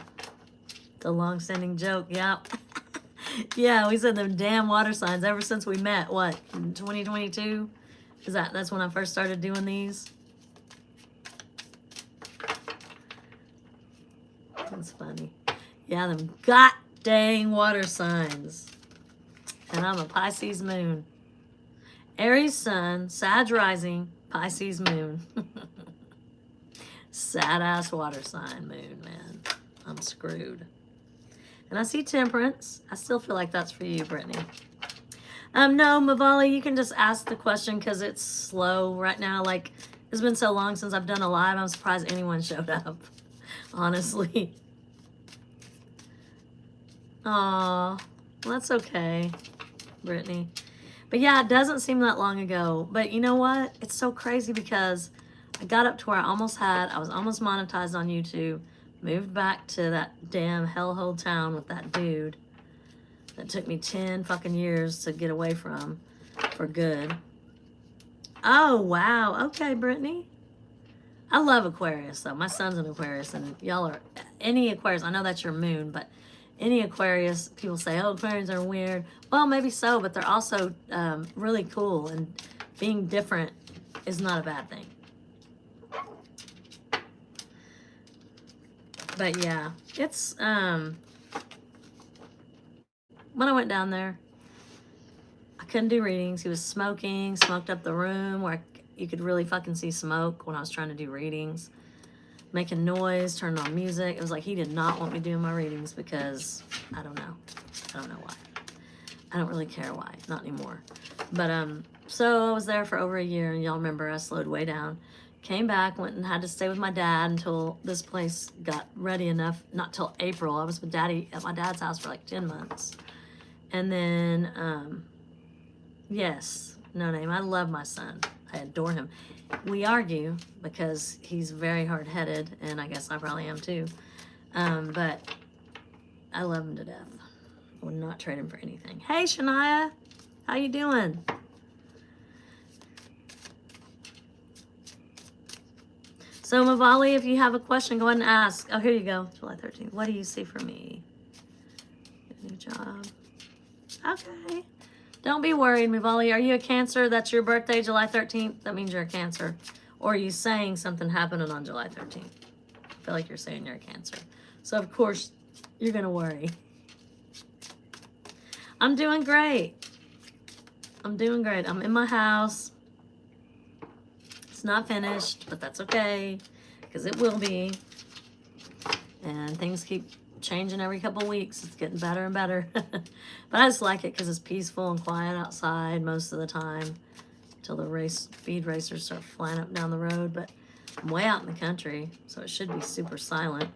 the long-standing joke. Yeah. Yeah, we said them damn water signs ever since we met. What, in 2022? Is that's when I first started doing these? That's funny. Yeah, them god dang water signs. And I'm a Pisces moon. Aries sun, Sag rising, Pisces moon. Sad ass water sign moon, man. I'm screwed. And I see Temperance. I still feel like that's for you, Brittany. No, Mavali, you can just ask the question because it's slow right now. Like, it's been so long since I've done a live. I'm surprised anyone showed up, honestly. Aw, well, that's okay, Brittany. But yeah, it doesn't seem that long ago. But you know what? It's so crazy because I got up to where I was almost monetized on YouTube, moved back to that damn hellhole town with that dude that took me 10 fucking years to get away from for good. Oh, wow. Okay, Brittany. I love Aquarius, though. My son's an Aquarius, and y'all are, any Aquarius, I know that's your moon, but any Aquarius, people say, oh, Aquarians are weird. Well, maybe so, but they're also really cool, and being different is not a bad thing. But yeah, it's, when I went down there, I couldn't do readings. He was smoking, smoked up the room where you could really fucking see smoke when I was trying to do readings. Making noise, turning on music. It was like he did not want me doing my readings because, I don't know. I don't know why. I don't really care why. Not anymore. But, so I was there for over a year, and y'all remember I slowed way down. Came back, went and had to stay with my dad until this place got ready enough. Not till April. I was with Daddy at my dad's house for like 10 months. And then, yes, no name. I love my son. I adore him. We argue because he's very hard-headed, and I guess I probably am too. But I love him to death. I would not trade him for anything. Hey, Shania, how you doing? So, Mavali, if you have a question, go ahead and ask. Oh, here you go. July 13th. What do you see for me? New job. Okay. Don't be worried, Mavali. Are you a Cancer? That's your birthday, July 13th? That means you're a Cancer. Or are you saying something happening on July 13th? I feel like you're saying you're a Cancer. So, of course, you're going to worry. I'm doing great. I'm doing great. I'm in my house. It's not finished, but that's okay, because it will be. And things keep changing every couple weeks. It's getting better and better. But I just like it because it's peaceful and quiet outside most of the time until the speed racers start flying up down the road. But I'm way out in the country, so it should be super silent.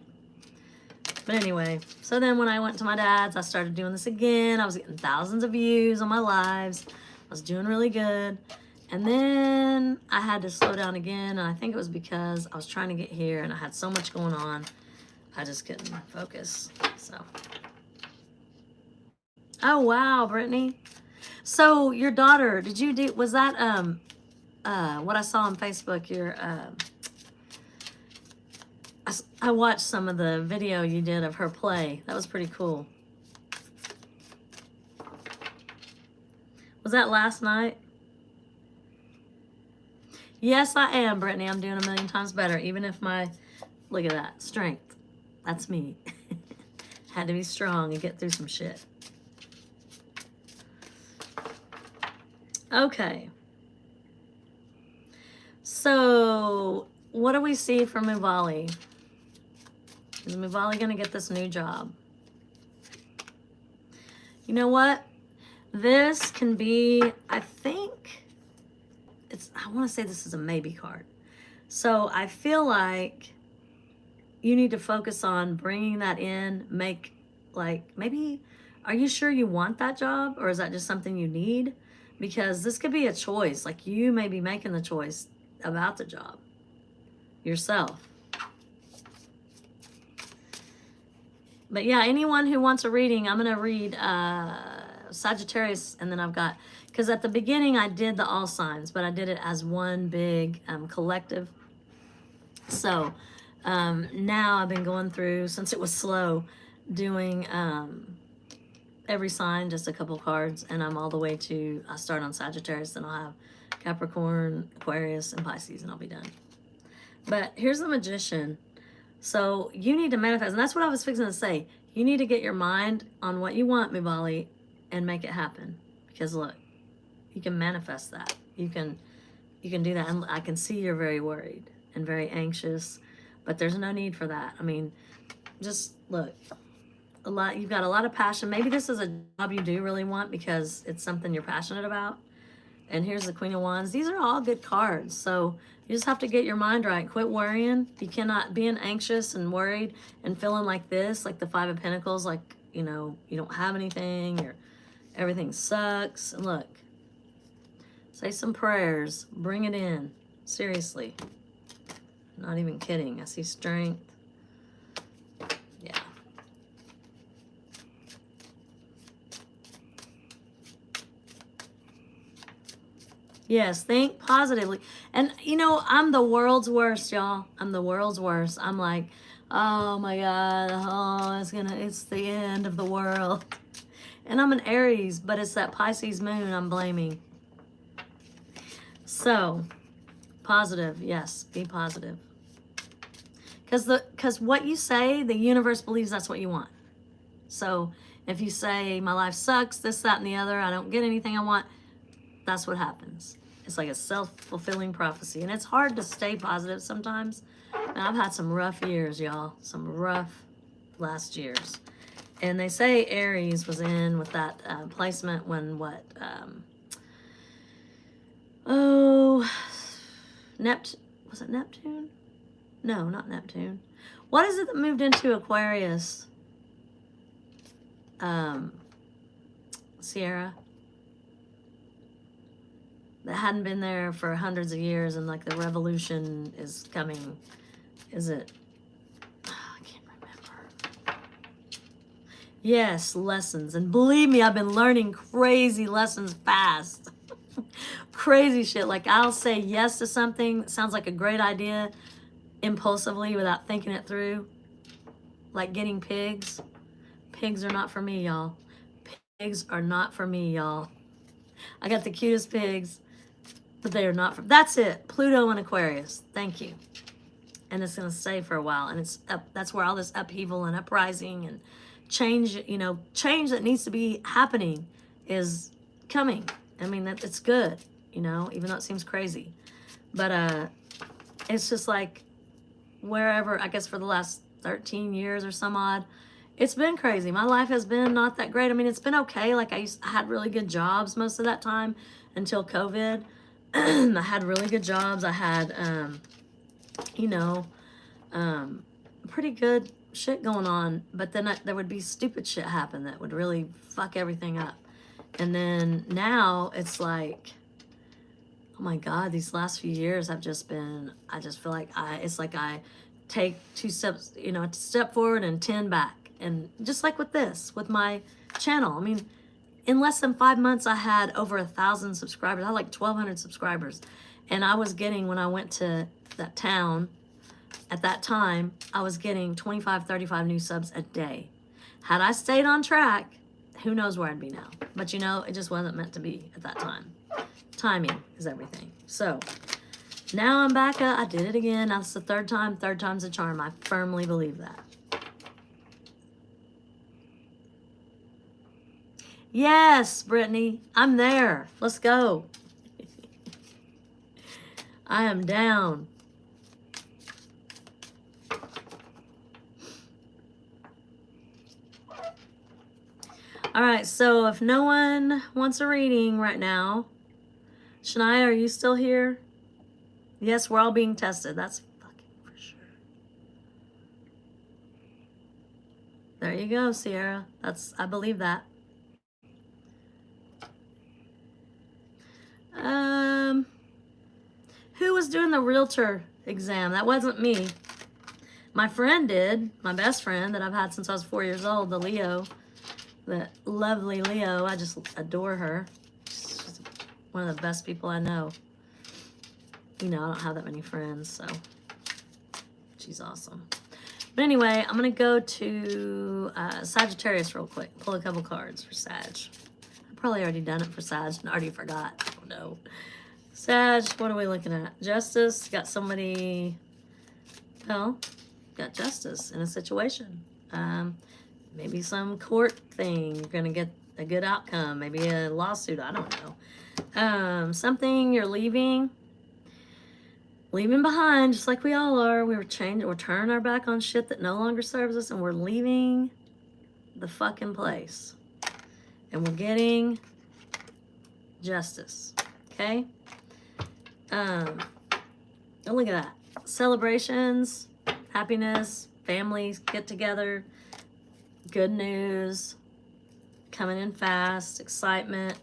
But anyway, so then when I went to my dad's, I started doing this again. I was getting thousands of views on my lives. I was doing really good. And then I had to slow down again, and I think it was because I was trying to get here, and I had so much going on, I just couldn't focus, so. Oh, wow, Brittany. So, your daughter, did you do, was that, what I saw on Facebook, your, I watched some of the video you did of her play. That was pretty cool. Was that last night? Yes, I am, Brittany. I'm doing a million times better, even if my, look at that, strength. That's me. Had to be strong and get through some shit. Okay. So, what do we see for Muvali? Is Muvali going to get this new job? You know what? This can be, I think, I want to say this is a maybe card. So I feel like you need to focus on bringing that in, maybe, are you sure you want that job, or is that just something you need? Because this could be a choice. Like, you may be making the choice about the job yourself. But yeah, anyone who wants a reading, I'm going to read Sagittarius, and then I've got, because at the beginning I did the all signs, but I did it as one big collective. So now I've been going through, since it was slow, doing every sign, just a couple cards, and I'm all the way to, I start on Sagittarius, then I'll have Capricorn, Aquarius, and Pisces, and I'll be done. But here's the Magician. So you need to manifest, and that's what I was fixing to say. You need to get your mind on what you want, Mivali, and make it happen. Because look, you can manifest that. You can do that. And I can see you're very worried and very anxious, but there's no need for that. I mean, just look, you've got a lot of passion. Maybe this is a job you do really want because it's something you're passionate about. And here's the Queen of Wands. These are all good cards. So you just have to get your mind right. Quit worrying. You cannot, being anxious and worried and feeling like this, like the Five of Pentacles, like, you know, you don't have anything, or everything sucks. And look, say some prayers. Bring it in. Seriously. Not even kidding. I see strength. Yeah. Yes, think positively. And, you know, I'm the world's worst, y'all. I'm the world's worst. I'm like, oh my God, oh, it's the end of the world. And I'm an Aries, but it's that Pisces moon I'm blaming. So, positive, yes, be positive. Because what you say, the universe believes that's what you want. So, if you say, my life sucks, this, that, and the other, I don't get anything I want, that's what happens. It's like a self-fulfilling prophecy. And it's hard to stay positive sometimes. And I've had some rough years, y'all. Some rough last years. And they say Aries was in with that placement when Was it Neptune? No, not Neptune. What is it that moved into Aquarius? Sierra? That hadn't been there for hundreds of years, and like the revolution is coming. Is it? I can't remember. Yes, lessons. And believe me, I've been learning crazy lessons fast. Crazy shit. Like I'll say yes to something that sounds like a great idea impulsively without thinking it through. Like getting pigs. Pigs are not for me, y'all. Pigs are not for me, y'all. I got the cutest pigs, but they are not for... That's it. Pluto and Aquarius. Thank you. And it's going to stay for a while. And it's up. That's where all this upheaval and uprising and change, you know, change that needs to be happening is coming. I mean, that it's good, you know, even though it seems crazy. But it's just like wherever, I guess for the last 13 years or some odd, it's been crazy. My life has been not that great. I mean, it's been okay. Like I had really good jobs most of that time until COVID. I had really good jobs. I had, you know, pretty good shit going on. But then there would be stupid shit happen that would really fuck everything up. And then now it's like, oh my God, these last few years have just been, I just feel like it's like I take 2 steps, you know, a step forward and 10 back. And just like with this, with my channel, I mean, in less than 5 months, I had over 1,000 subscribers. I had like 1,200 subscribers. And I was getting, when I went to that town, at that time, I was getting 25, 35 new subs a day. Had I stayed on track, who knows where I'd be now. But you know, it just wasn't meant to be at that time. Timing is everything. So now I'm back. I did it again. That's the 3rd time. 3rd time's a charm. I firmly believe that. Yes, Brittany, I'm there. Let's go. I am down. All right, so if no one wants a reading right now, Shania, are you still here? Yes, we're all being tested. That's fucking for sure. There you go, Sierra. I believe that. Who was doing the realtor exam? That wasn't me. My friend did. My best friend that I've had since I was 4 years old, the Leo. The lovely Leo. I just adore her. She's one of the best people I know. You know, I don't have that many friends, so she's awesome. But anyway, I'm going to go to Sagittarius real quick. Pull a couple cards for Sag. I've probably already done it for Sag and already forgot. Oh, no. Sag, what are we looking at? Justice. Got somebody... Well, got justice in a situation. Maybe some court thing. You're going to get a good outcome. Maybe a lawsuit. I don't know. Something you're leaving behind, just like we all are. We're turning our back on shit that no longer serves us, and we're leaving the fucking place. And we're getting justice. Okay? Look at that. Celebrations, happiness, families get together, good news, coming in fast, excitement.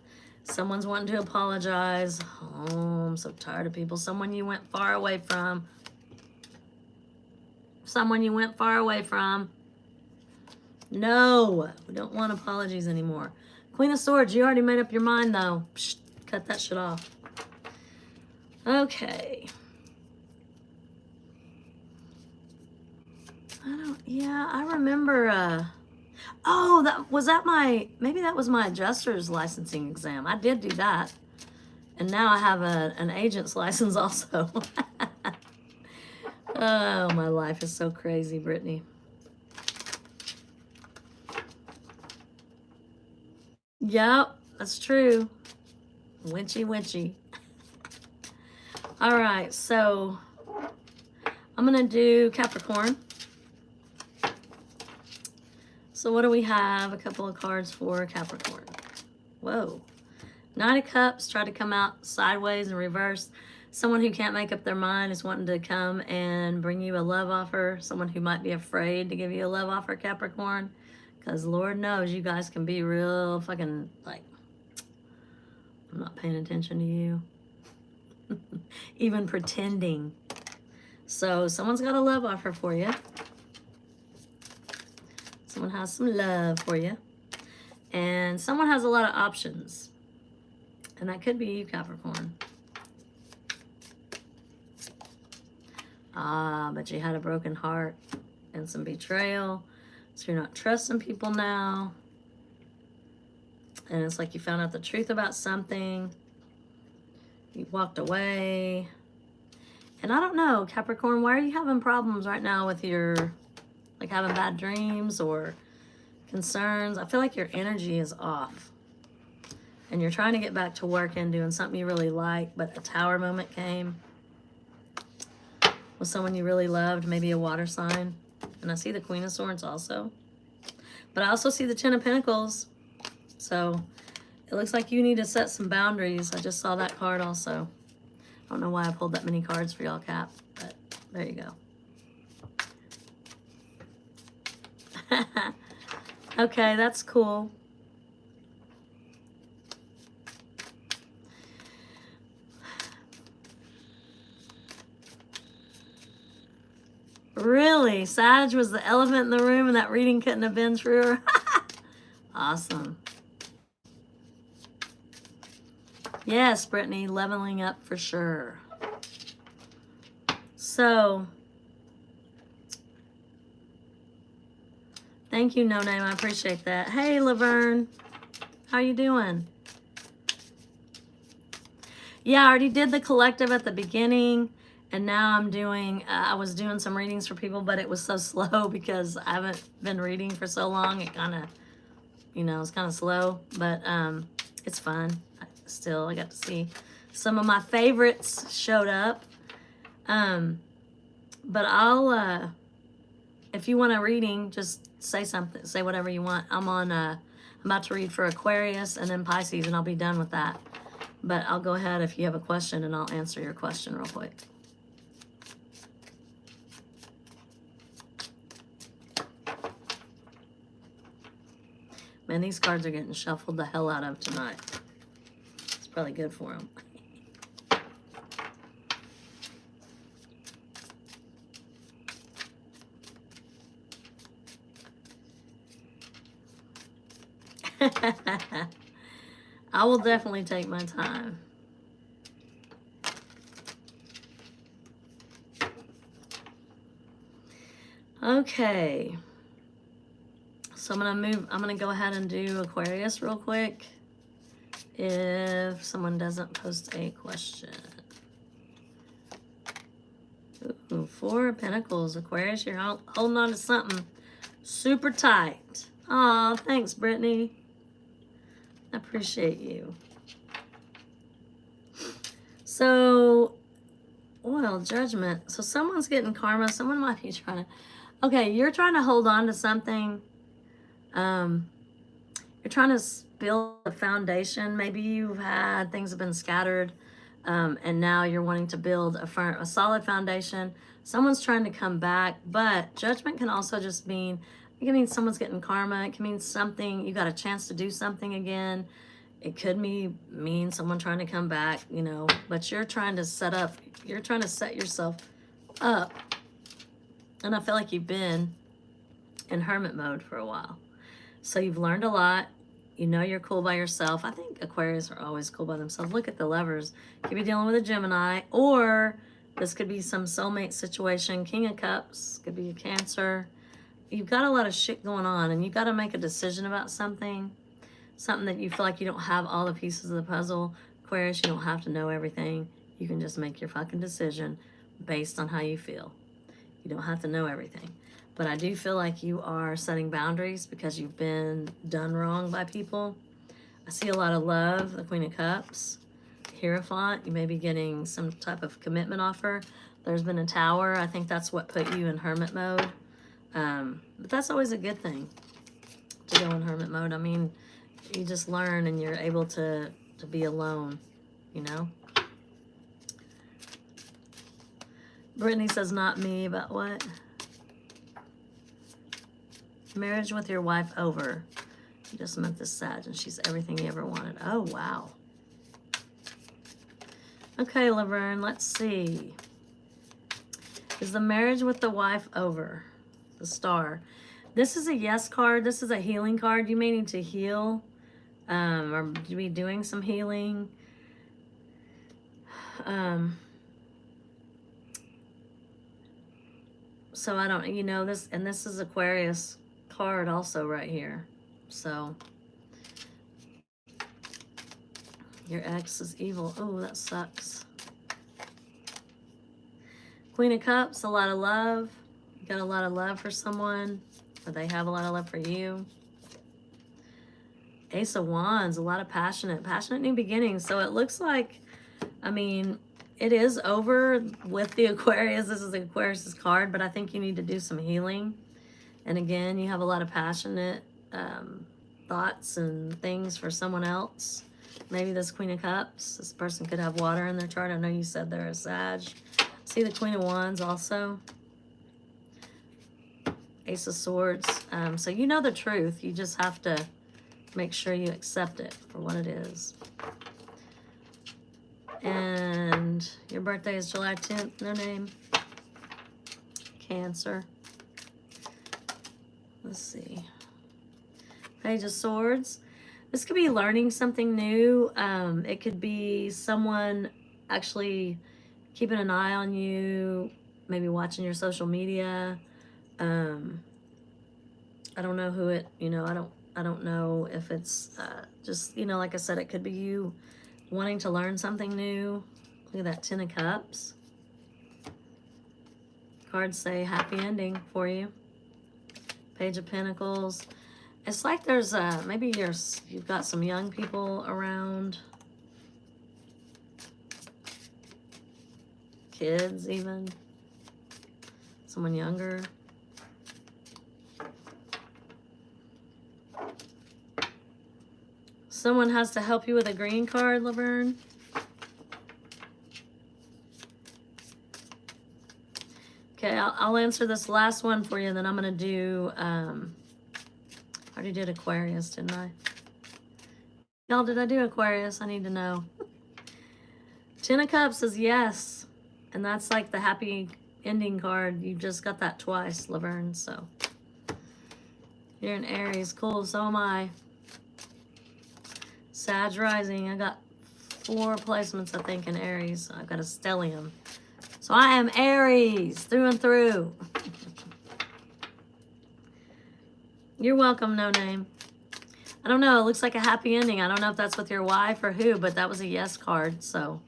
Someone's wanting to apologize. Oh, I'm so tired of people. Someone you went far away from. Someone you went far away from. No, we don't want apologies anymore. Queen of Swords, you already made up your mind though. Psh, cut that shit off. Okay. I remember, maybe that was my adjuster's licensing exam. I did do that. And now I have an agent's license also. Oh, my life is so crazy, Brittany. Yep, that's true. Winchy, winchy. All right, so I'm going to do Capricorn. So what do we have? A couple of cards for Capricorn. Whoa. Knight of Cups, try to come out sideways and reverse. Someone who can't make up their mind is wanting to come and bring you a love offer. Someone who might be afraid to give you a love offer, Capricorn. Because Lord knows you guys can be real fucking, like, I'm not paying attention to you. Even pretending. So someone's got a love offer for you. Someone has some love for you. And someone has a lot of options. And that could be you, Capricorn. But you had a broken heart and some betrayal. So you're not trusting people now. And it's like you found out the truth about something. You walked away. And I don't know, Capricorn, why are you having problems right now with your, like, having bad dreams or concerns? I feel like your energy is off. And you're trying to get back to work and doing something you really like, but a tower moment came with someone you really loved, maybe a water sign. And I see the Queen of Swords also. But I also see the Ten of Pentacles. So it looks like you need to set some boundaries. I just saw that card also. I don't know why I pulled that many cards for y'all, Cap, but there you go. Okay, that's cool. Really? Sag was the elephant in the room and that reading couldn't have been truer? Awesome. Yes, Brittany, leveling up for sure. So, thank you, No Name. I appreciate that. Hey, Laverne. How you doing? Yeah, I already did the collective at the beginning. And now I'm doing, I was doing some readings for people, but it was so slow because I haven't been reading for so long. It kind of, you know, it's kind of slow, but it's fun. Still, I got to see some of my favorites showed up. But I'll, if you want a reading, just say something, say whatever you want. I'm about to read for Aquarius and then Pisces, and I'll be done with that. But I'll go ahead if you have a question, and I'll answer your question real quick. Man, these cards are getting shuffled the hell out of tonight. It's probably good for them. I will definitely take my time. Okay. So I'm gonna go ahead and do Aquarius real quick if someone doesn't post a question. Ooh, Four of Pentacles, Aquarius, you're holding on to something super tight. Aw, thanks, Brittany. I appreciate you. So, well, Judgment. So someone's getting karma. Someone might be trying to, okay, you're trying to hold on to something. You're trying to build a foundation. Maybe you've had, things have been scattered, and now you're wanting to build a solid foundation. Someone's trying to come back, but Judgment can also just mean, it can mean someone's getting karma. It can mean something, you got a chance to do something again. It could mean someone trying to come back, you know, but you're trying to set yourself up. And I feel like you've been in hermit mode for a while. So you've learned a lot. You know you're cool by yourself. I think Aquarius are always cool by themselves. Look at the Lovers. You could be dealing with a Gemini, or this could be some soulmate situation. King of Cups could be a Cancer. You've got a lot of shit going on, and you've got to make a decision about something that you feel like you don't have all the pieces of the puzzle. Aquarius, you don't have to know everything. You can just make your fucking decision based on how you feel. You don't have to know everything. But I do feel like you are setting boundaries because you've been done wrong by people. I see a lot of love, the Queen of Cups, Hierophant. You may be getting some type of commitment offer. There's been a Tower. I think that's what put you in hermit mode. But that's always a good thing to go in hermit mode. I mean, you just learn and you're able to be alone, you know? Brittany says not me, but what? Marriage with your wife over. You just met this Sag and she's everything you ever wanted. Oh, wow. Okay, Laverne, let's see. Is the marriage with the wife over? The Star. This is a yes card. This is a healing card. You may need to heal or be doing some healing. So I don't, you know, this, and this is Aquarius card also right here. So your ex is evil. Oh, that sucks. Queen of Cups, a lot of love. You got a lot of love for someone, or they have a lot of love for you. Ace of Wands, a lot of passionate new beginnings. So it looks like, I mean, it is over with the Aquarius. This is the Aquarius's card, but I think you need to do some healing. And again, you have a lot of passionate thoughts and things for someone else. Maybe this Queen of Cups. This person could have water in their chart. I know you said they're a Sag. See the Queen of Wands also. Ace of Swords. So you know the truth. You just have to make sure you accept it for what it is. And your birthday is July 10th. No name. Cancer. Let's see. Page of Swords. This could be learning something new. It could be someone actually keeping an eye on you, maybe watching your social media. I don't know who it, you know, I don't know if it's just, you know, like I said, it could be you wanting to learn something new. Look at that 10 of Cups. Cards say happy ending for you. Page of Pentacles. It's like there's maybe you've got some young people around. Kids even. Someone younger. Someone has to help you with a green card, Laverne. Okay, I'll answer this last one for you, and then I'm going to do, I already did Aquarius, didn't I? Y'all, did I do Aquarius? I need to know. 10 of Cups is yes, and that's like the happy ending card. You just got that twice, Laverne, so. You're an Aries. Cool, so am I. Sag rising. I got 4 placements, I think, in Aries. I've got a stellium. So I am Aries through and through. You're welcome, no name. I don't know. It looks like a happy ending. I don't know if that's with your wife or who, but that was a yes card. So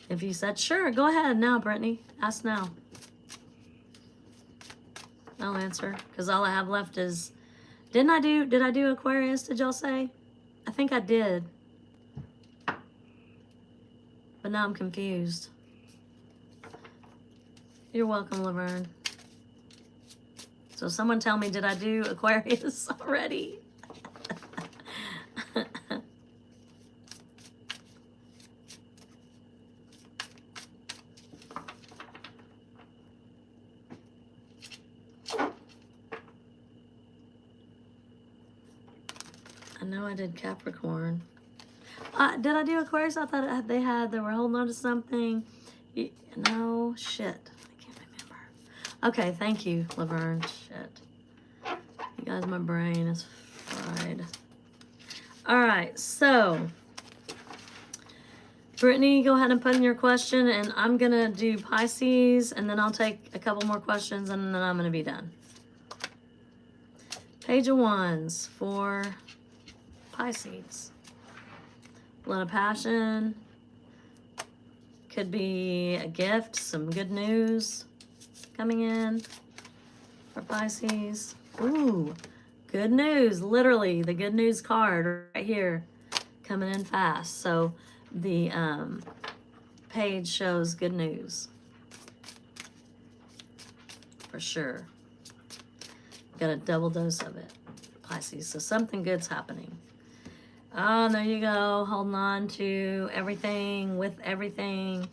if you said, sure, go ahead now, Brittany. Ask now. I'll answer because all I have left is, did I do Aquarius? Did y'all say? I think I did. But now I'm confused. You're welcome, Laverne. So someone tell me, did I do Aquarius already? I know I did Capricorn. Did I do Aquarius? I thought they were holding on to something. No, shit. I can't remember. Okay, thank you, Laverne. Shit. You guys, my brain is fried. All right, so Brittany, go ahead and put in your question, and I'm going to do Pisces, and then I'll take a couple more questions, and then I'm going to be done. Page of Wands for Pisces. A lot of passion. Could be a gift, some good news coming in for Pisces. Ooh, good news. Literally, the good news card right here coming in fast. So the page shows good news. For sure. Got a double dose of it, Pisces. So something good's happening. Oh, there you go. Holding on to everything, with everything.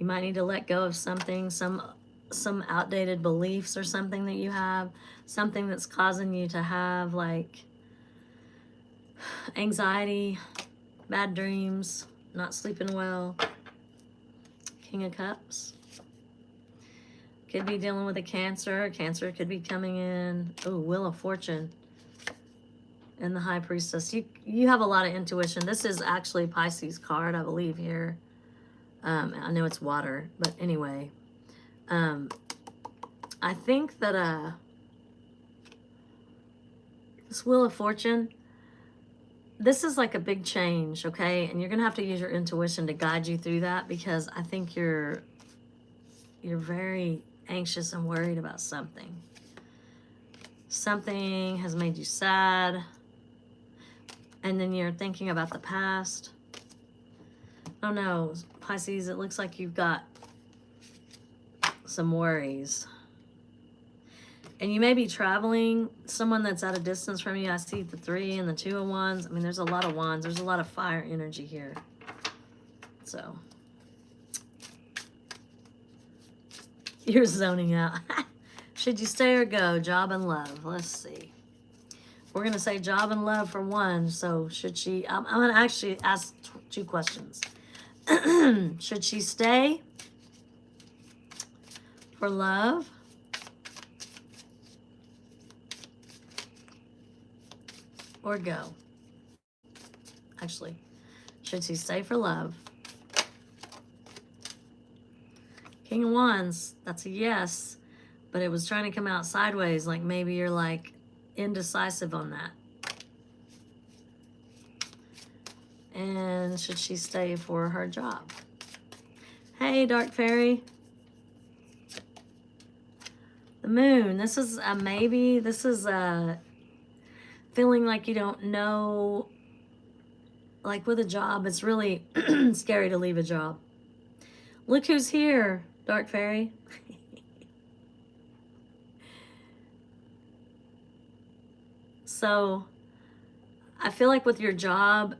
You might need to let go of something, some outdated beliefs or something that you have, something that's causing you to have like anxiety, bad dreams, not sleeping well. King of Cups. Could be dealing with a Cancer. Cancer could be coming in. Oh, Wheel of Fortune. And the High Priestess. You have a lot of intuition. This is actually Pisces card, I believe, here. I know it's water, but anyway. I think that this Wheel of Fortune, this is like a big change, okay? And you're going to have to use your intuition to guide you through that, because I think you're very anxious and worried about something. Something has made you sad. And then you're thinking about the past. Oh no, Pisces, it looks like you've got some worries. And you may be traveling, someone that's at a distance from you. I see the 3 and the 2 of Wands. I mean, there's a lot of Wands. There's a lot of fire energy here. So, you're zoning out. Should you stay or go? Job and love. Let's see. We're going to say job and love for one. So should she, I'm going to actually ask 2 questions. Should she stay for love? Or go? Actually, should she stay for love? King of Wands, that's a yes. But it was trying to come out sideways. Like maybe you're like indecisive on that. And should she stay for her job? Hey, Dark Fairy. The Moon. This is a maybe. This is a feeling like you don't know. Like with a job, it's really scary to leave a job. Look who's here, Dark Fairy. So I feel like with your job,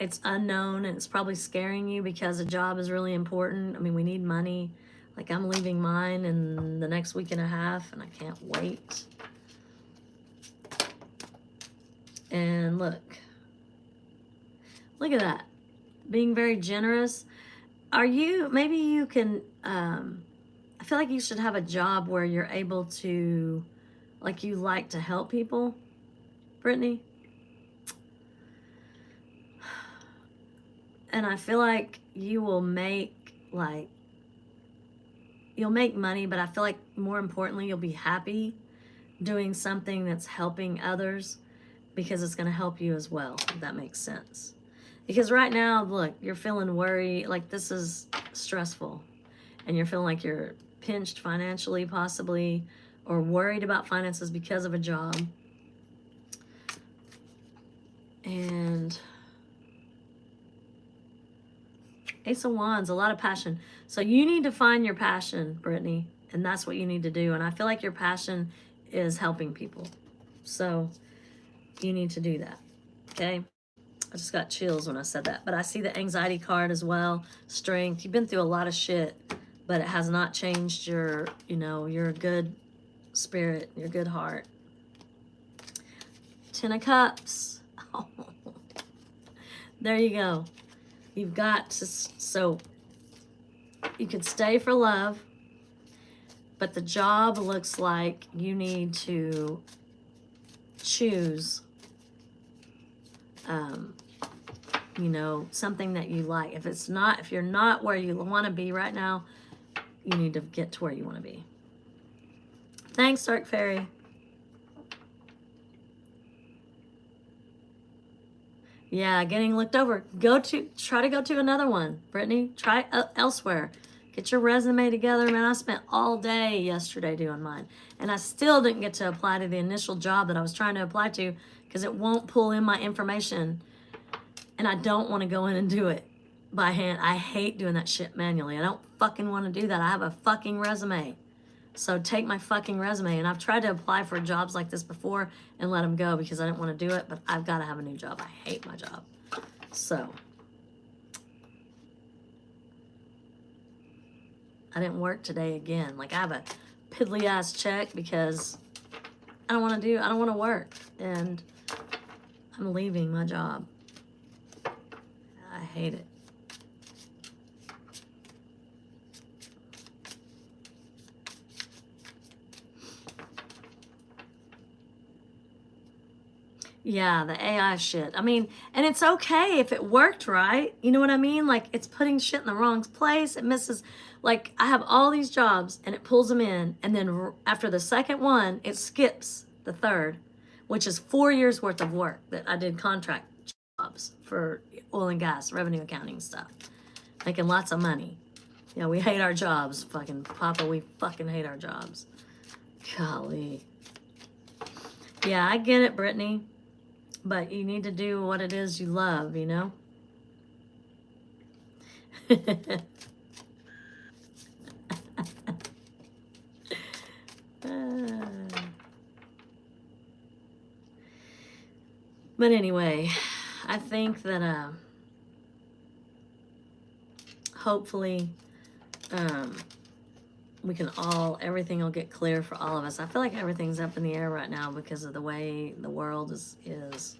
it's unknown and it's probably scaring you because a job is really important. I mean, we need money. Like I'm leaving mine in the next week and a half and I can't wait. And look at that. Being very generous. Are you, maybe you can, I feel like you should have a job where you're able to, like you like to help people, Brittany. And I feel like you will make, like, you'll make money, but I feel like more importantly, you'll be happy doing something that's helping others because it's going to help you as well, if that makes sense. Because right now, look, you're feeling worried, like this is stressful, and you're feeling like you're pinched financially possibly, or worried about finances because of a job. And Ace of Wands, a lot of passion. So you need to find your passion, Brittany, and that's what you need to do. And I feel like your passion is helping people. So you need to do that, okay? I just got chills when I said that. But I see the anxiety card as well, strength. You've been through a lot of shit, but it has not changed your, you know, your good spirit, your good heart. 10 of Cups. Oh, there you go. You've got to, so you could stay for love, but the job looks like you need to choose, you know, something that you like. If you're not where you want to be right now, you need to get to where you want to be. Thanks, Dark Fairy. Yeah, getting looked over. Try to go to another one, Brittany. Try elsewhere. Get your resume together. Man, I spent all day yesterday doing mine. And I still didn't get to apply to the initial job that I was trying to apply to because it won't pull in my information. And I don't want to go in and do it by hand. I hate doing that shit manually. I don't fucking want to do that. I have a fucking resume. So take my fucking resume. And I've tried to apply for jobs like this before and let them go because I didn't want to do it. But I've got to have a new job. I hate my job. So I didn't work today again. Like, I have a piddly ass check because I don't want to work. And I'm leaving my job. I hate it. Yeah, the AI shit. I mean, and it's okay if it worked right. You know what I mean? Like, it's putting shit in the wrong place. It misses, like, I have all these jobs and it pulls them in. And then after the second one, it skips the third, which is 4 years worth of work that I did contract jobs for oil and gas, revenue accounting stuff, making lots of money. Yeah, we hate our jobs. Fucking Papa, we fucking hate our jobs. Golly. Yeah, I get it, Brittany. But you need to do what it is you love, you know? But anyway, I think that hopefully we can everything will get clear for all of us. I feel like everything's up in the air right now because of the way the world is.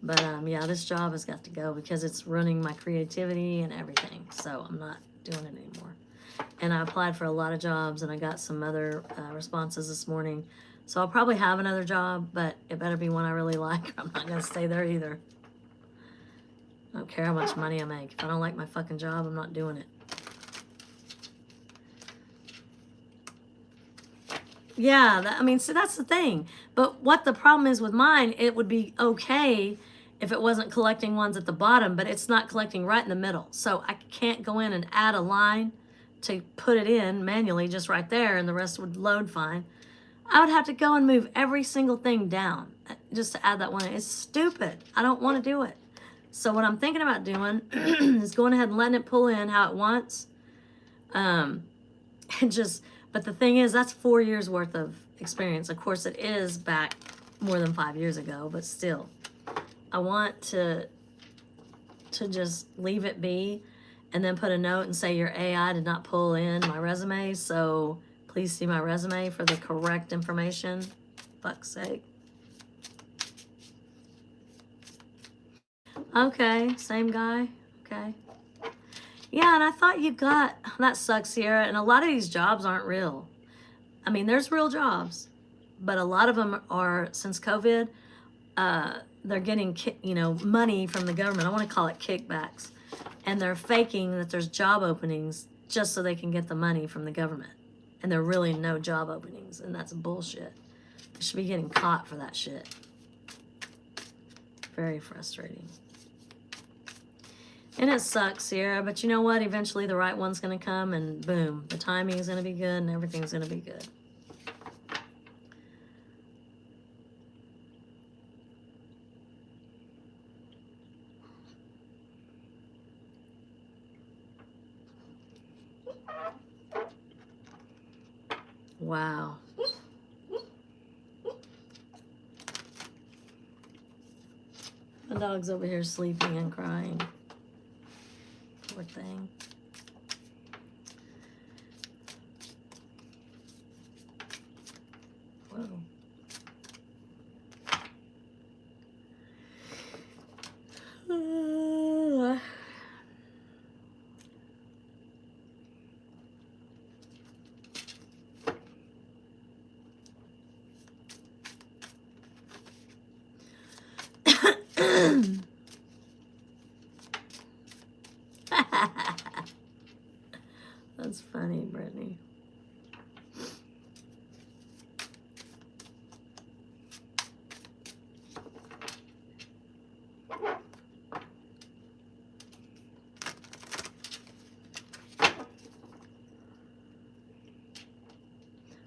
But yeah, this job has got to go because it's ruining my creativity and everything. So I'm not doing it anymore. And I applied for a lot of jobs and I got some other responses this morning. So I'll probably have another job, but it better be one I really like. I'm not going to stay there either. I don't care how much money I make. If I don't like my fucking job, I'm not doing it. Yeah, I mean, so that's the thing. But what the problem is with mine, it would be okay if it wasn't collecting ones at the bottom, but it's not collecting right in the middle. So I can't go in and add a line to put it in manually just right there and the rest would load fine. I would have to go and move every single thing down just to add that one in. It's stupid. I don't want to do it. So what I'm thinking about doing is going ahead and letting it pull in how it wants. And just, but the thing is, that's 4 years worth of experience. Of course, it is back more than 5 years ago, but still, I want to just leave it be and then put a note and say your AI did not pull in my resume, so please see my resume for the correct information. Fuck's sake. Okay, same guy. Okay. Yeah, and I thought you got, that sucks, Sierra, and a lot of these jobs aren't real. I mean, there's real jobs, but a lot of them are, since COVID, they're getting, money from the government. I want to call it kickbacks. And they're faking that there's job openings just so they can get the money from the government. And there are really no job openings, and that's bullshit. They should be getting caught for that shit. Very frustrating. And it sucks, Sierra, but you know what? Eventually the right one's going to come, and boom, the timing is going to be good, and everything's going to be good. Wow. The dog's over here sleeping and crying. Poor thing. Whoa. That's funny, Brittany.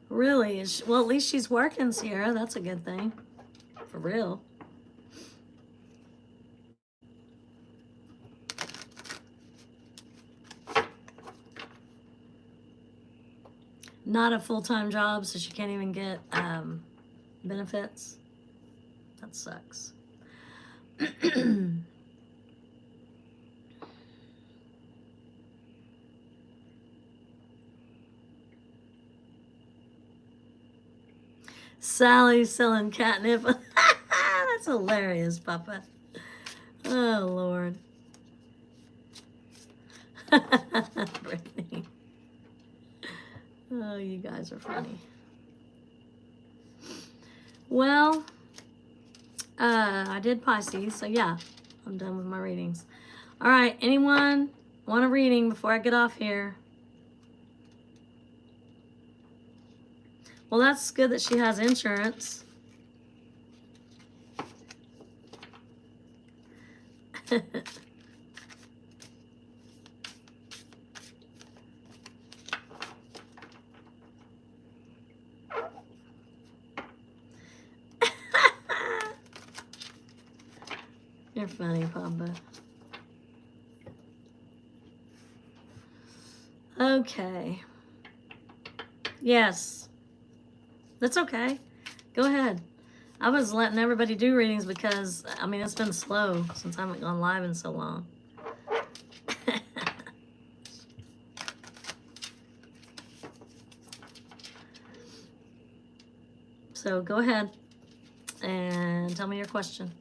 Really? Well, at least she's working, Sierra. That's a good thing. For real. Not a full-time job, so she can't even get benefits. That sucks. Sally's selling catnip. That's hilarious, Papa. Oh, Lord. Brittany. Oh, you guys are funny. Well, I did Pisces, so yeah, I'm done with my readings. All right, anyone want a reading before I get off here? Well, that's good that she has insurance. You're funny, Papa. Okay. Yes. That's okay. Go ahead. I was letting everybody do readings because, I mean, it's been slow since I haven't gone live in so long. So go ahead and tell me your question.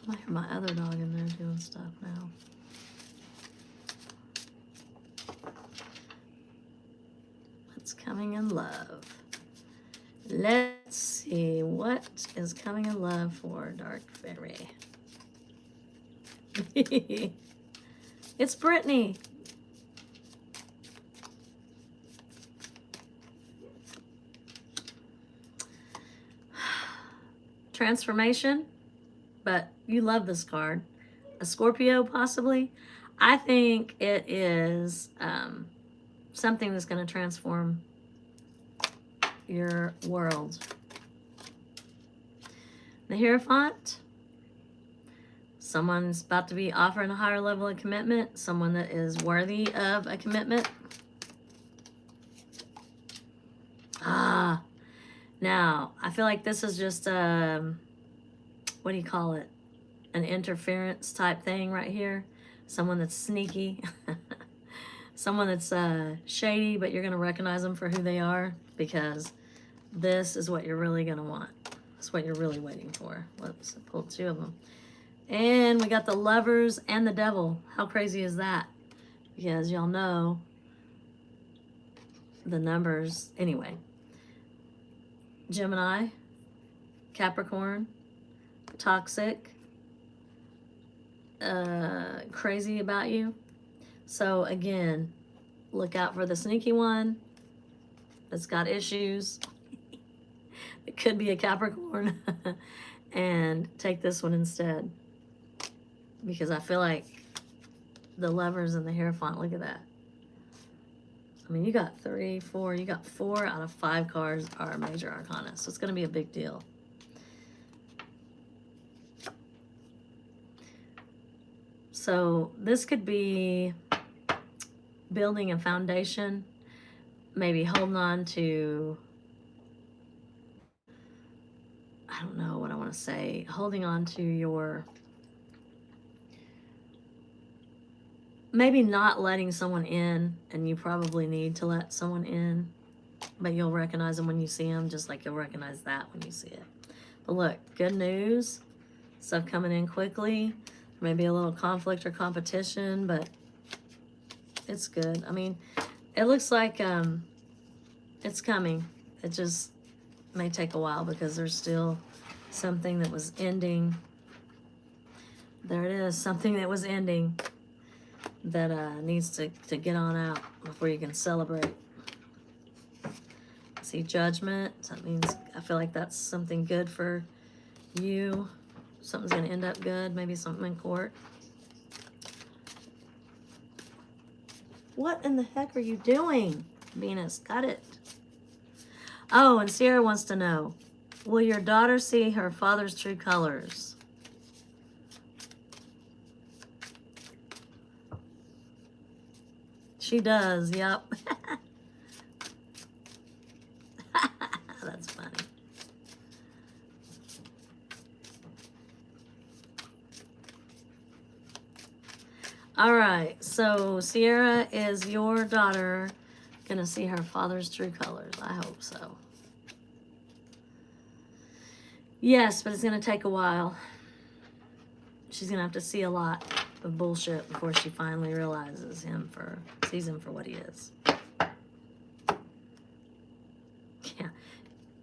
I hear my other dog in there doing stuff now. What's coming in love? Let's see. What is coming in love for Dark Fairy? It's Brittany. Transformation. But you love this card. A Scorpio, possibly. I think it is something that's going to transform your world. The Hierophant. Someone's about to be offering a higher level of commitment. Someone that is worthy of a commitment. Now, I feel like this is just what do you call it? An interference type thing right here. Someone that's sneaky. Someone that's shady, but you're going to recognize them for who they are, because this is what you're really going to want. That's what you're really waiting for. Whoops, I pulled two of them. And we got the Lovers and the Devil. How crazy is that? Because y'all know the numbers. Anyway. Gemini, Capricorn, toxic, crazy about you. So again, look out for the sneaky one that's got issues. It could be a Capricorn. And take this one instead, because I feel like the Lovers and the Hierophant, look at that. I mean, you got 3, 4, you got 4 out of 5 cards are major arcana, so it's going to be a big deal. So this could be building a foundation, maybe holding on to, I don't know what I want to say, holding on to your, maybe not letting someone in, and you probably need to let someone in, but you'll recognize them when you see them, just like you'll recognize that when you see it. But look, good news, stuff coming in quickly. Maybe a little conflict or competition, but it's good. I mean, it looks like it's coming. It just may take a while because there's still something that was ending. There it is, something that was ending that needs to get on out before you can celebrate. See, Judgment. That means I feel like that's something good for you. Something's going to end up good. Maybe something in court. What in the heck are you doing, Venus? Got it. Oh, and Sierra wants to know, will your daughter see her father's true colors? She does, yep. That's funny. All right, so Sierra, is your daughter gonna see her father's true colors? I hope so. Yes, but it's gonna take a while. She's gonna have to see a lot of bullshit before she finally realizes sees him for what he is. Yeah,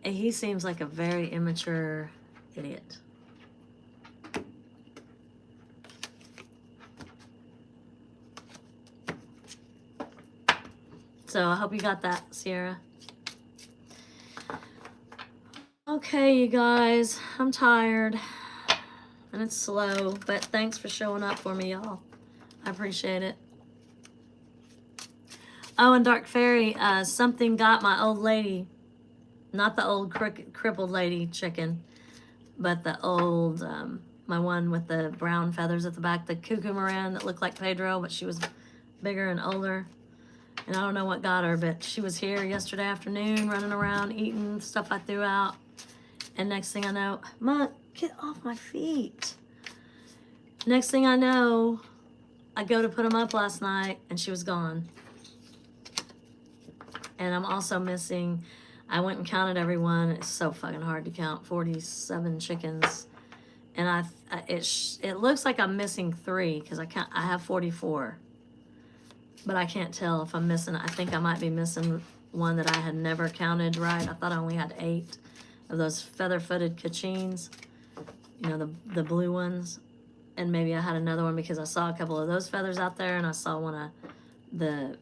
and he seems like a very immature idiot. So I hope you got that, Sierra. Okay, you guys, I'm tired and it's slow, but thanks for showing up for me, y'all. I appreciate it. Oh, and Dark Fairy, something got my old lady, not the old crippled lady chicken, but the old, my one with the brown feathers at the back, the cuckoo Moran that looked like Pedro, but she was bigger and older. And I don't know what got her, but she was here yesterday afternoon running around eating stuff I threw out. And next thing I know, Monk, get off my feet. Next thing I know, I go to put them up last night and she was gone. And I'm also missing, I went and counted everyone. It's so fucking hard to count, 47 chickens. And it looks like I'm missing 3 because I have 44. But I can't tell if I'm missing. I think I might be missing one that I had never counted right. I thought I only had 8 of those feather-footed kachins, you know, the blue ones. And maybe I had another one because I saw a couple of those feathers out there, and I saw one of the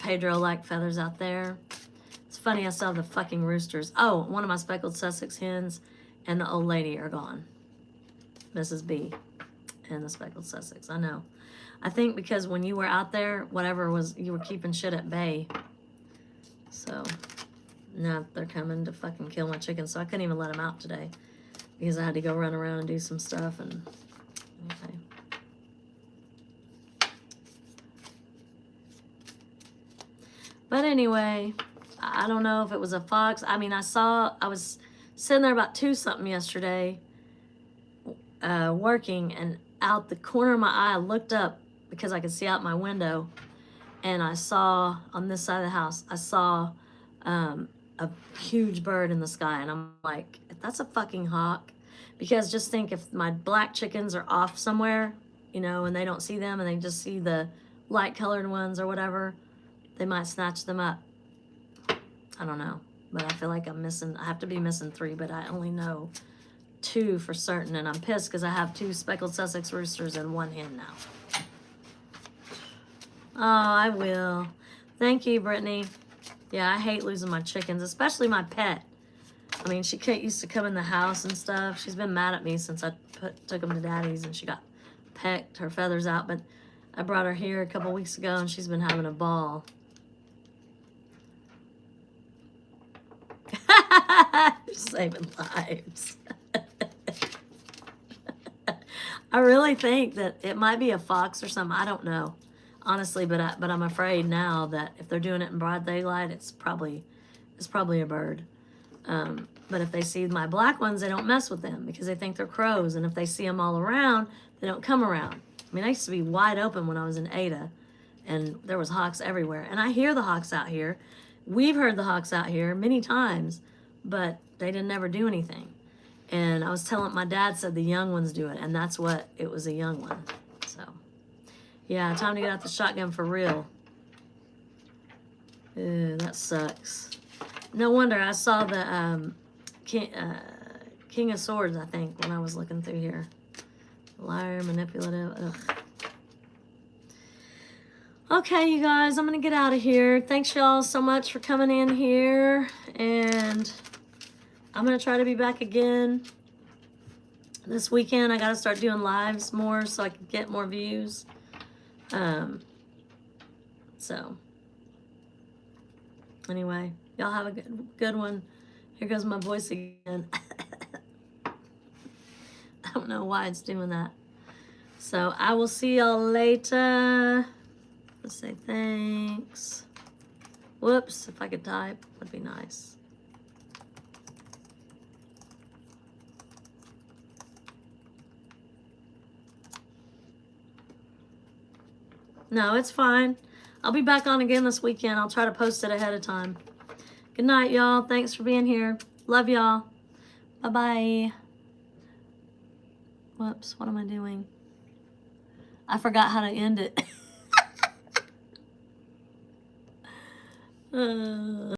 Pedro-like feathers out there. It's funny, I still have the fucking roosters. Oh, one of my speckled Sussex hens and the old lady are gone. Mrs. B and the speckled Sussex, I know. I think because when you were out there, whatever was, you were keeping shit at bay. So now they're coming to fucking kill my chickens. So I couldn't even let them out today because I had to go run around and do some stuff. And okay. But anyway, I don't know if it was a fox. I mean, I was sitting there about 2-something yesterday, working, and out the corner of my eye, I looked up because I could see out my window, and I saw on this side of the house, I saw a huge bird in the sky, and I'm like, that's a fucking hawk. Because just think, if my black chickens are off somewhere, you know, and they don't see them and they just see the light colored ones or whatever, they might snatch them up. I don't know, but I feel like I have to be missing 3, but I only know 2 for certain, and I'm pissed because I have 2 speckled Sussex roosters and 1 hen now. Oh, I will. Thank you, Brittany. Yeah, I hate losing my chickens, especially my pet. I mean, she used to come in the house and stuff. She's been mad at me since I took them to Daddy's and she got pecked, her feathers out. But I brought her here a couple weeks ago and she's been having a ball. Saving lives. I really think that it might be a fox or something. I don't know, honestly, but I'm afraid now that if they're doing it in broad daylight, it's probably a bird. But if they see my black ones, they don't mess with them because they think they're crows. And if they see them all around, they don't come around. I mean, I used to be wide open when I was in Ada, and there was hawks everywhere. And I hear the hawks out here. We've heard the hawks out here many times, but they didn't ever do anything. And I was telling, my dad said the young ones do it, and that's what, it was a young one. So, yeah, time to get out the shotgun for real. Ew, that sucks. No wonder I saw the King of Swords, I think, when I was looking through here. Liar, manipulative, ugh. Okay, you guys, I'm going to get out of here. Thanks, y'all, so much for coming in here. And I'm going to try to be back again this weekend. I got to start doing lives more so I can get more views. So, anyway, y'all have a good one. Here goes my voice again. I don't know why it's doing that. So, I will see y'all later. Let's say thanks. Whoops, if I could type, would be nice. No, it's fine. I'll be back on again this weekend. I'll try to post it ahead of time. Good night, y'all. Thanks for being here. Love y'all. Bye-bye. Whoops, what am I doing? I forgot how to end it.